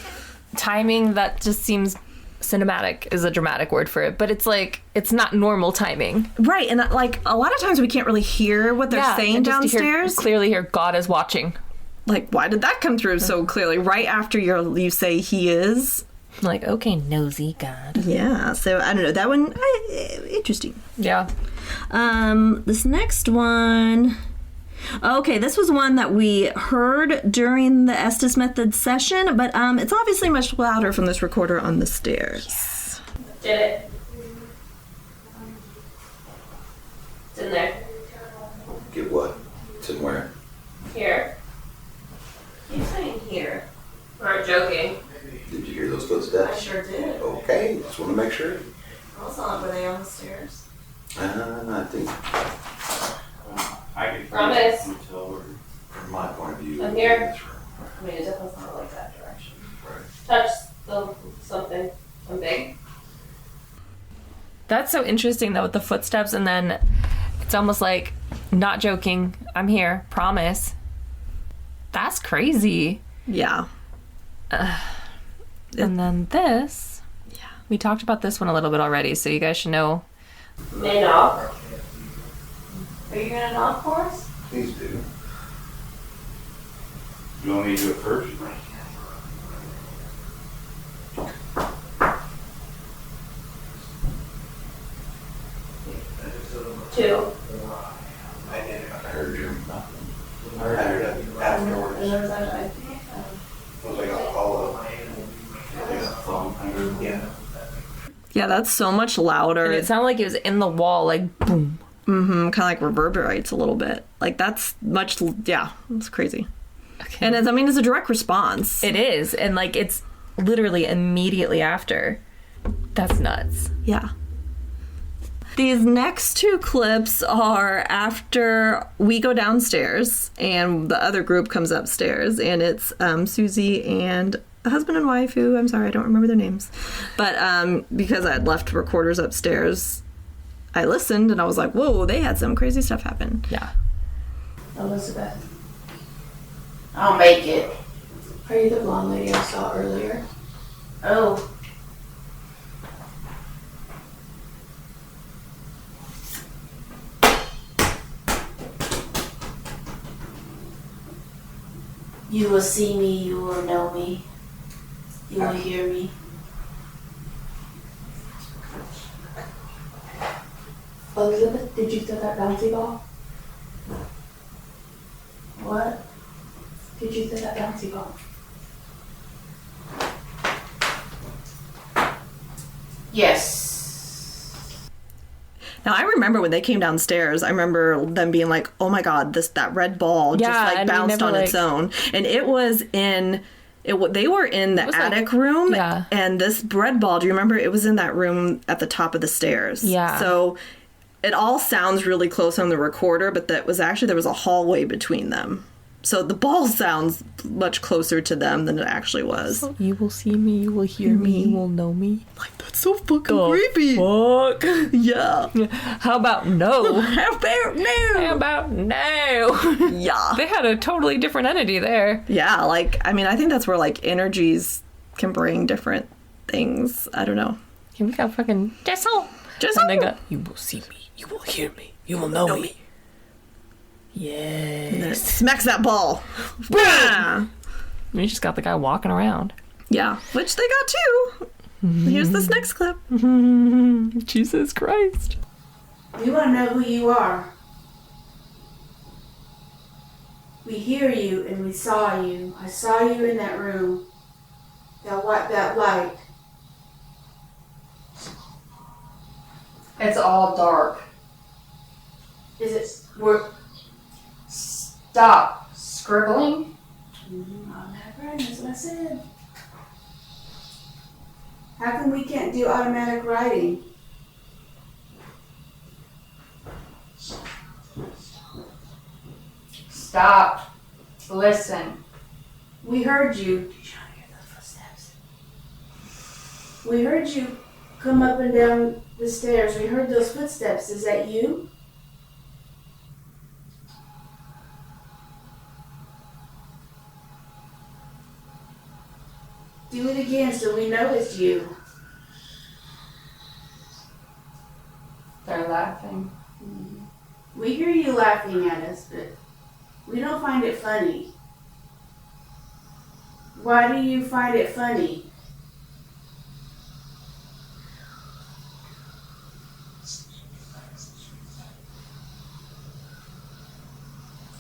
timing that just seems cinematic is a dramatic word for it, but it's like it's not normal timing. Right, and like a lot of times we can't really hear what they're saying and just to downstairs. clearly hear God is watching. Like, why did that come through so clearly right after you say he is? I'm like, okay, nosy God. Yeah, so I don't know. That one, interesting. Yeah. This next one. Okay, this was one that we heard during the Estes Method session, but it's obviously much louder from this recorder on the stairs. Did it. It's in there. Get what? It's in where? Here. Keep saying here. You aren't joking. Did you hear those I footsteps? sure did. Okay, just want to make sure. Also, were they on the stairs? I think, I could Promise. until we're from my point of view, I'm here. in this room. I mean, it definitely sounded like that direction. Right. Touch something big. That's so interesting though with the footsteps, and then it's almost like, not joking, I'm here, promise. That's crazy. Yeah. And then this, we talked about this one a little bit already, so you guys should know. May knock. Are you gonna knock for us? Please do. You want me to do it first? Two. I heard you. I heard it And afterwards. there was actually, It was like a hollow. Yeah. Yeah, that's so much louder. And it sounded like it was in the wall, like boom. Kind of like reverberates a little bit. Like that's much, yeah, it's crazy. Okay. And it's a direct response. It is, and like it's literally immediately after. That's nuts. Yeah. These next two clips are after we go downstairs and the other group comes upstairs, and it's Susie and a husband and wife who, I'm sorry, I don't remember their names. But because I had left recorders upstairs, I listened and I was like, whoa, they had some crazy stuff happen. Yeah. Elizabeth. I'll make it. Are you the blonde lady I saw earlier? Oh. You will see me, you will know me, you will hear me. Elizabeth, did you throw that bouncy ball? What? Did you throw that bouncy ball? Yes. Now I remember when they came downstairs, I remember them being like, oh my god, that red ball just like bounced on its own. And it was in... they were in the attic room, and this red ball, do you remember? It was in that room at the top of the stairs. Yeah. So it all sounds really close on the recorder, but there was a hallway between them. So the ball sounds much closer to them than it actually was. You will see me, you will hear me, you will know me. Like, that's so fucking creepy. Fuck. Yeah. How about no? How about no? How about no? Yeah. They had a totally different entity there. Yeah, like, I mean, I think that's where, like, energies can bring different things. I don't know. We got fucking Jessel. And they got, you will see me, you will hear me, you will know me. Yes. And then it smacks that ball. Boom! We just got the guy walking around. Yeah, which they got too. Here's this next clip. Jesus Christ. We want to know who you are. We hear you and we saw you. I saw you in that room. That light. It's all dark. Is it? Stop scribbling. Automatic writing, that's what I said. How come we can't do automatic writing? Stop. Listen. We heard you. Did you not hear those footsteps? We heard you come up and down the stairs. We heard those footsteps. Is that you? Do it again so we know it's you. They're laughing. We hear you laughing at us, but we don't find it funny. Why do you find it funny?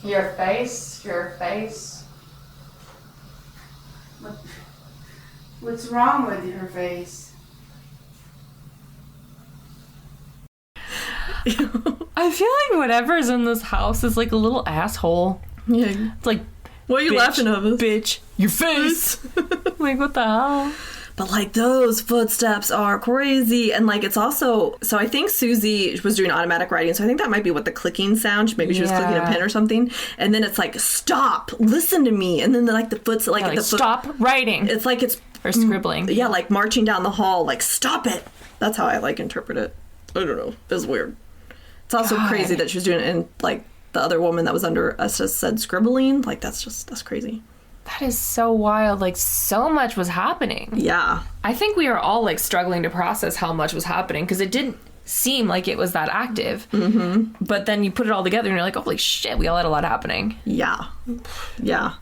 Your face. What's wrong with her face? I feel like whatever's in this house is like a little asshole. Yeah. It's like, what are you laughing at? Bitch, your face. Like, what the hell? But, like, those footsteps are crazy. And, like, it's also... So I think Susie was doing automatic writing, so I think that might be what the clicking sound. Maybe she was clicking a pen or something. And then it's like, stop, listen to me. And then, like, the foot's... Like, the stop writing. It's like it's... Or scribbling. Yeah, like, marching down the hall. Like, stop it. That's how I, like, interpret it. I don't know. It's weird. It's also crazy that she was doing it and, like, the other woman that was under us just said scribbling. Like, that's crazy. That is so wild. Like, so much was happening. Yeah. I think we are all, like, struggling to process how much was happening because it didn't seem like it was that active. Mm-hmm. But then you put it all together and you're like, holy shit, we all had a lot happening. Yeah. Yeah.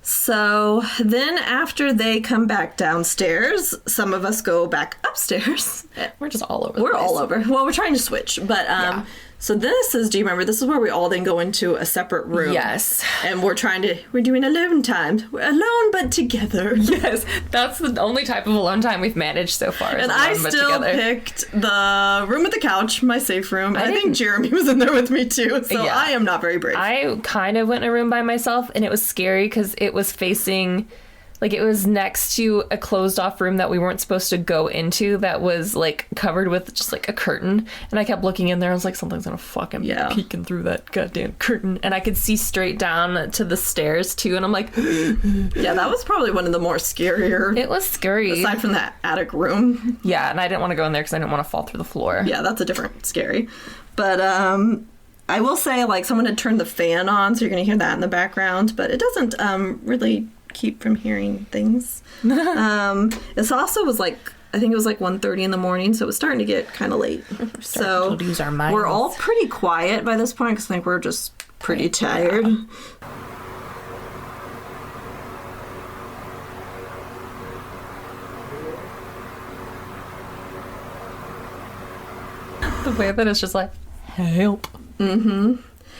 So then after they come back downstairs, some of us go back upstairs. We're just all over. We're all over. Well, we're trying to switch. But so this is, do you remember, this is where we all then go into a separate room. Yes. And we're doing alone time. We're alone but together. Yes. That's the only type of alone time we've managed so far. And I still picked the room with the couch, my safe room. I think Jeremy was in there with me too. So yeah. I am not very brave. I kind of went in a room by myself and it was scary because it was facing Like, it was next to a closed off room that we weren't supposed to go into that was, like, covered with just, like, a curtain. And I kept looking in there. I was like, something's gonna fucking be peeking through that goddamn curtain. And I could see straight down to the stairs, too. And I'm like... Yeah, that was probably one of the more scarier... It was scary. Aside from that attic room. Yeah, and I didn't want to go in there because I didn't want to fall through the floor. Yeah, that's a different scary. But, I will say, like, someone had turned the fan on, so you're gonna hear that in the background. But it doesn't, really... keep from hearing things. This also was like, I think it was like 1:30 in the morning, so it was starting to get kind of late. So to lose our minds. We're all pretty quiet by this point because I think we're just pretty tired. The way that it's just like, help.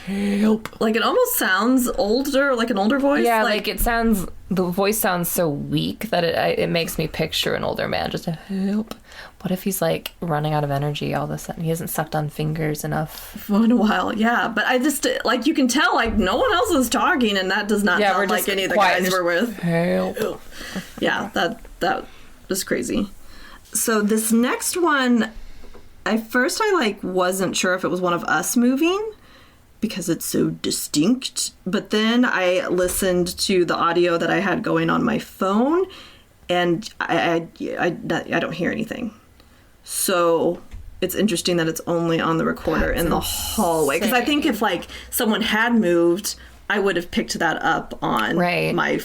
Help. Like, it almost sounds older, like an older voice. Yeah, like it sounds, the voice sounds so weak that it makes me picture an older man just to help. What if he's like running out of energy all of a sudden? He hasn't sucked on fingers enough for a while. Yeah, but I just, like, you can tell, like, no one else is talking, and that does not sound like any of the guys we're with. Help. Yeah, that was crazy. So this next one, at first I like wasn't sure if it was one of us moving, because it's so distinct. But then I listened to the audio that I had going on my phone, and I don't hear anything. So it's interesting that it's only on the recorder in the hallway. Because I think if, like, someone had moved, I would have picked that up on my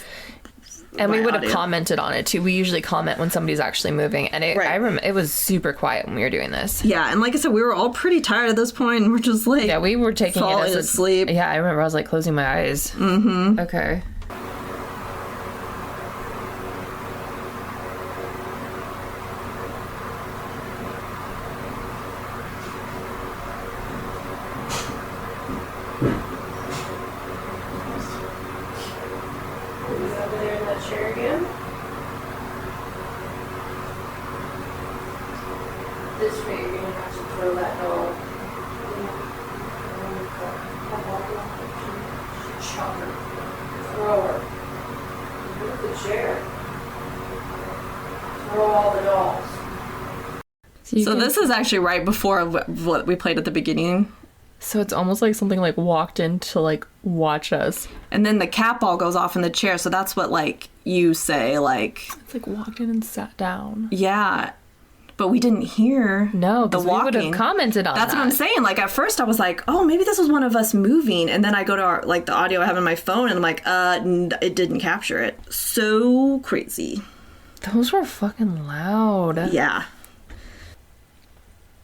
and we would audio. have commented on it, too. We usually comment when somebody's actually moving. And I remember it was super quiet when we were doing this. Yeah, and like I said, we were all pretty tired at this point, and we're just like... Yeah, we were taking it as a sleep. Yeah, I remember I was like closing my eyes. Mm-hmm. Okay. This way you're gonna have to throw that doll. Chop her. Throw her. Move the chair. Throw all the dolls. So this is actually right before what we played at the beginning. So it's almost like something like walked in to like watch us. And then the cat ball goes off in the chair. So that's what like you say, like... It's like walked in and sat down. Yeah. But we didn't hear the walking. We would have commented on That's what I'm saying. Like, at first I was like, oh, maybe this was one of us moving. And then I go to our, like, the audio I have on my phone, and I'm like, it didn't capture it. So crazy. Those were fucking loud. Yeah.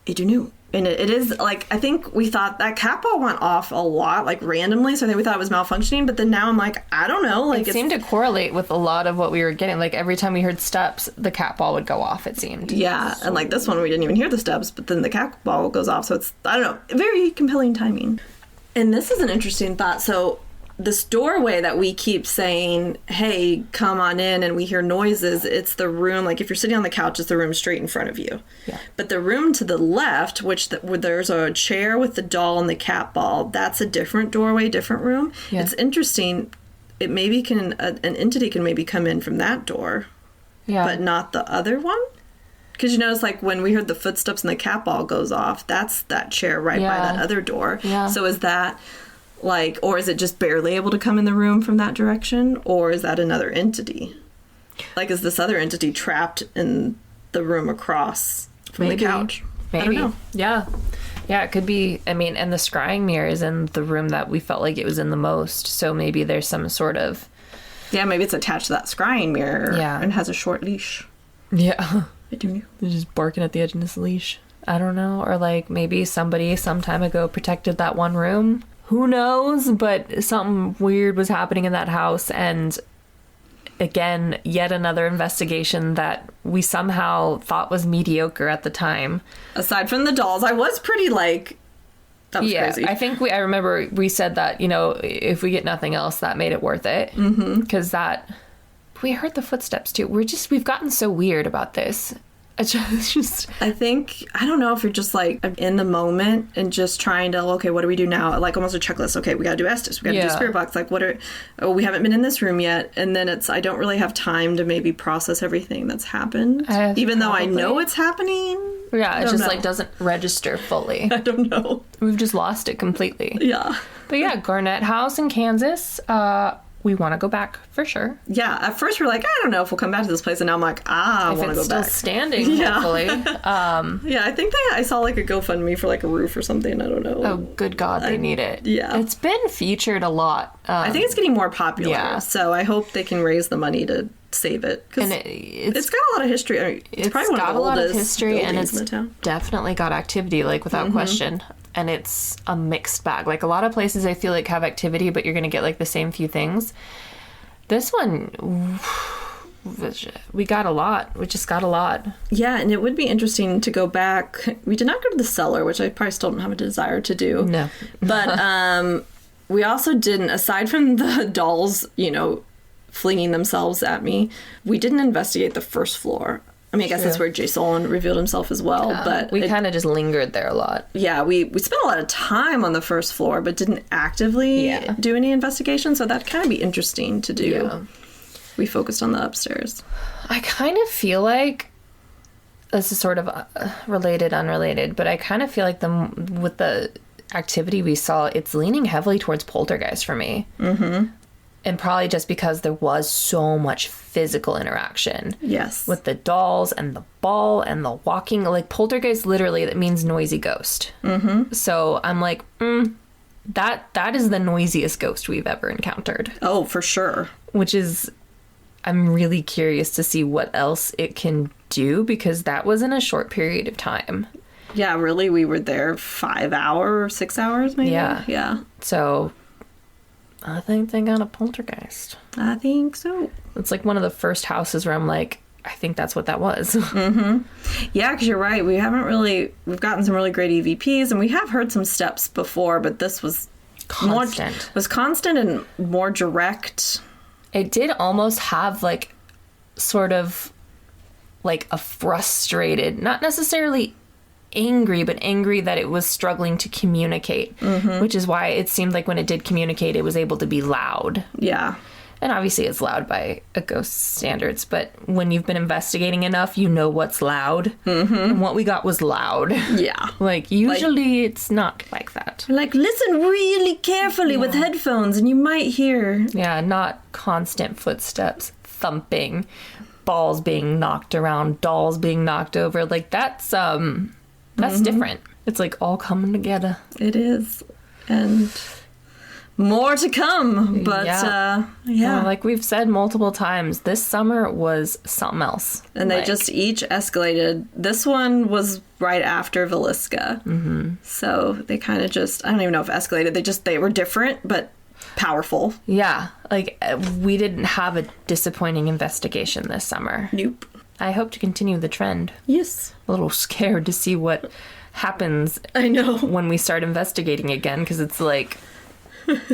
It knew. And it is, like, I think we thought that cat ball went off a lot, like, randomly. So I think we thought it was malfunctioning. But then now I'm like, I don't know. Like, it seemed to correlate with a lot of what we were getting. Like, every time we heard steps, the cat ball would go off, it seemed. Yeah. And, like, this one, we didn't even hear the steps. But then the cat ball goes off. So it's, I don't know, very compelling timing. And this is an interesting thought. So this doorway that we keep saying, hey, come on in, and we hear noises, it's the room, like if you're sitting on the couch, it's the room straight in front of you. Yeah. But the room to the left, where there's a chair with the doll and the cat ball, that's a different doorway, different room. Yeah. It's interesting. It maybe can, an entity can maybe come in from that door, but not the other one. Because you notice, like, when we heard the footsteps and the cat ball goes off, that's that chair right by that other door. Yeah. So is that... like, or is it just barely able to come in the room from that direction? Or is that another entity? Like, is this other entity trapped in the room across from the couch? Maybe. I don't know. Yeah. Yeah, it could be. I mean, and the scrying mirror is in the room that we felt like it was in the most. So maybe there's some sort of... Yeah, maybe it's attached to that scrying mirror. Yeah. And has a short leash. Yeah. I do know. They're just barking at the edge of this leash. I don't know. Or, like, maybe somebody some time ago protected that one room. Who knows? But something weird was happening in that house. And again, yet another investigation that we somehow thought was mediocre at the time. Aside from the dolls, I was pretty like, that was crazy. I think I remember we said that, you know, if we get nothing else, that made it worth it. Because we heard the footsteps too. We've gotten so weird about this. I just I think, I don't know if you're just like in the moment and just trying to, okay, what do we do now? Like almost a checklist. Okay, we got to do Estes. We got to do Spirit Box. Like we haven't been in this room yet. And then I don't really have time to maybe process everything that's happened. Even though I know it's happening. Yeah, it just like doesn't register fully. I don't know. We've just lost it completely. Yeah. But yeah, Garnett House in Kansas. We want to go back for sure. Yeah, at first we're like, I don't know if we'll come back to this place, and now I'm like, I want to go back. If it's still standing, hopefully. Yeah, I think I saw like a GoFundMe for like a roof or something. I don't know. Oh, good God, they need it. Yeah. It's been featured a lot. I think it's getting more popular. Yeah. So I hope they can raise the money to save it. Because it's got a lot of history. I mean, it's probably one of the oldest history, and it's in the town. definitely got activity, like without question. And it's a mixed bag. Like a lot of places I feel like have activity, but you're going to get like the same few things. This one, we got a lot. We just got a lot. Yeah, and it would be interesting to go back. We did not go to the cellar, which I probably still don't have a desire to do. No. But we also didn't, aside from the dolls, flinging themselves at me, we didn't investigate the first floor. I mean, I guess that's where Jay Solon revealed himself as well. Yeah, but we kind of just lingered there a lot. Yeah, we spent a lot of time on the first floor, but didn't actively do any investigation. So that'd kind of be interesting to do. Yeah. We focused on the upstairs. I kind of feel like this is sort of related, unrelated, but I kind of feel like with the activity we saw, it's leaning heavily towards poltergeist for me. Mm-hmm. And probably just because there was so much physical interaction. Yes. With the dolls and the ball and the walking. Like, poltergeist, literally, that means noisy ghost. Mm-hmm. So I'm like, that is the noisiest ghost we've ever encountered. Oh, for sure. Which is, I'm really curious to see what else it can do, because that was in a short period of time. Yeah, really, we were there 5 hours, 6 hours, maybe? Yeah. So I think they got a poltergeist. I think so. It's like one of the first houses where I'm like, I think that's what that was. Mm-hmm. Yeah, because you're right. We've gotten some really great EVPs, and we have heard some steps before, but this was constant and more direct. It did almost have like sort of like a frustrated, not necessarily angry, but angry that it was struggling to communicate, which is why it seemed like when it did communicate, it was able to be loud. Yeah. And obviously it's loud by a ghost standards, but when you've been investigating enough, you know what's loud. Mm-hmm. And what we got was loud. Yeah. Like, usually it's not like that. Like, listen really carefully with headphones and you might hear. Yeah, not constant footsteps, thumping, balls being knocked around, dolls being knocked over. Like, that's different. It's like all coming together. It is. And more to come. But Well, like we've said multiple times, this summer was something else. And they just each escalated. This one was right after Villisca. Mm-hmm. So they kind of just, I don't even know if escalated. They were different, but powerful. Yeah. Like, we didn't have a disappointing investigation this summer. Nope. I hope to continue the trend. Yes. A little scared to see what happens. I know. When we start investigating again, because it's like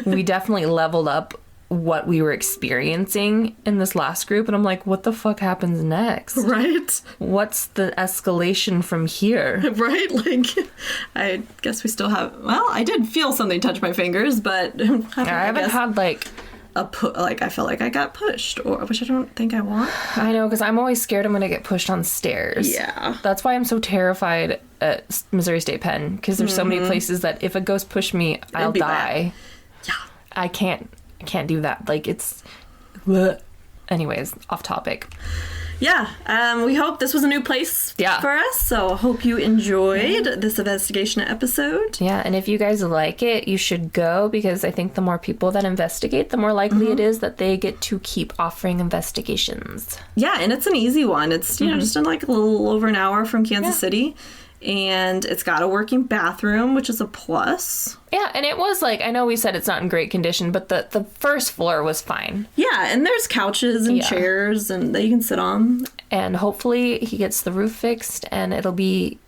we definitely leveled up what we were experiencing in this last group, and I'm like, what the fuck happens next? Right. What's the escalation from here? Right. Like, I guess we still have. Well, I did feel something touch my fingers, but I haven't had like. I felt like I got pushed, which I don't think I want. I know, because I'm always scared I'm going to get pushed on stairs. Yeah. That's why I'm so terrified at Missouri State Penn, because there's so many places that if a ghost pushed me, I'll die. Bad. Yeah. I can't do that. Like, it's... Anyways, off topic. Yeah, we hope this was a new place for us, so hope you enjoyed this investigation episode. Yeah, and if you guys like it, you should go, because I think the more people that investigate, the more likely it is that they get to keep offering investigations. Yeah, and it's an easy one. It's, just in like a little over an hour from Kansas City. And it's got a working bathroom, which is a plus. Yeah, and it was like, I know we said it's not in great condition, but the first floor was fine. Yeah, and there's couches and chairs and that you can sit on. And hopefully he gets the roof fixed and it'll be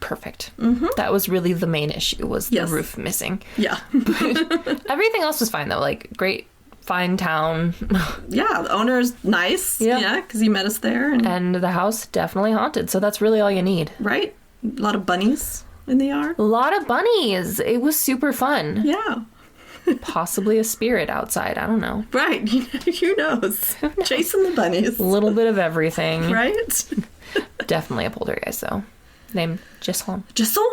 perfect. Mm-hmm. That was really the main issue, was the roof missing. Yeah. But everything else was fine, though. Like, great fine town. Yeah, the owner's nice. Yeah. Yeah, because he met us there. And the house definitely haunted, so that's really all you need. Right? A lot of bunnies in the yard. A lot of bunnies. It was super fun. Yeah. Possibly a spirit outside. I don't know. Right. Who knows? Chasing the bunnies. A little bit of everything. Right? Definitely a poltergeist, though. Named Jason. Jason?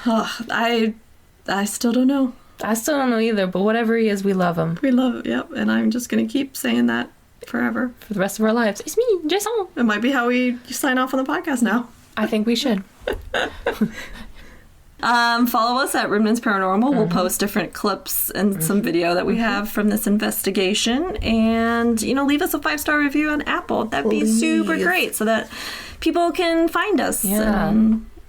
I still don't know. I still don't know either, but whatever he is, we love him. We love it, yep. And I'm just going to keep saying that forever. For the rest of our lives. It's me, Jason. It might be how we sign off on the podcast now. I think we should. Follow us at Remnants Paranormal. We'll post different clips and some video that we have from this investigation. And, leave us a 5-star review on Apple. That'd be super great so that people can find us. Yeah.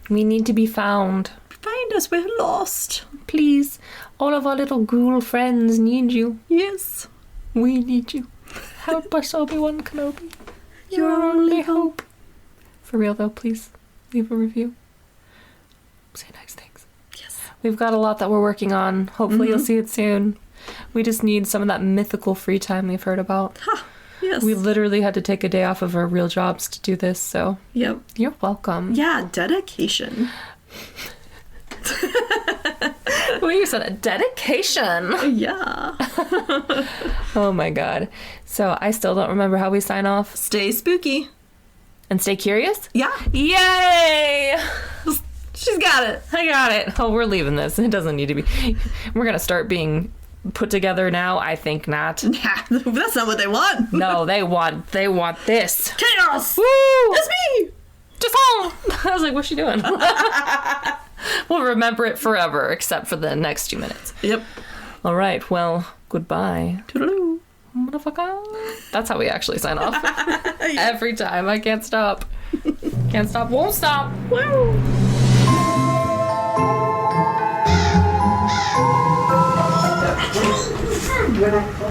We need to be found. Find us. We're lost. Please. All of our little ghoul friends need you. Yes. We need you. Help us, Obi-Wan Kenobi. Your only hope. For real, though, please leave a review. Say nice things. Yes. We've got a lot that we're working on. Hopefully you'll see it soon. We just need some of that mythical free time we've heard about. Yes. We literally had to take a day off of our real jobs to do this, so Yep. you're welcome. Yeah, dedication. Well, you said a dedication. Yeah. Oh my god. So I still don't remember how we sign off. Stay spooky. And stay curious? Yeah. Yay! She's got it. I got it. Oh, we're leaving this. It doesn't need to be. We're gonna start being put together now. I think not. Nah, that's not what they want. No, they want this. Chaos. Woo! That's me. Just all. I was like, what's she doing? We'll remember it forever, except for the next 2 minutes. Yep. All right. Well, goodbye. Toodaloo. Motherfucker. That's how we actually sign off. Every time. I can't stop. Can't stop. Won't stop. Woo!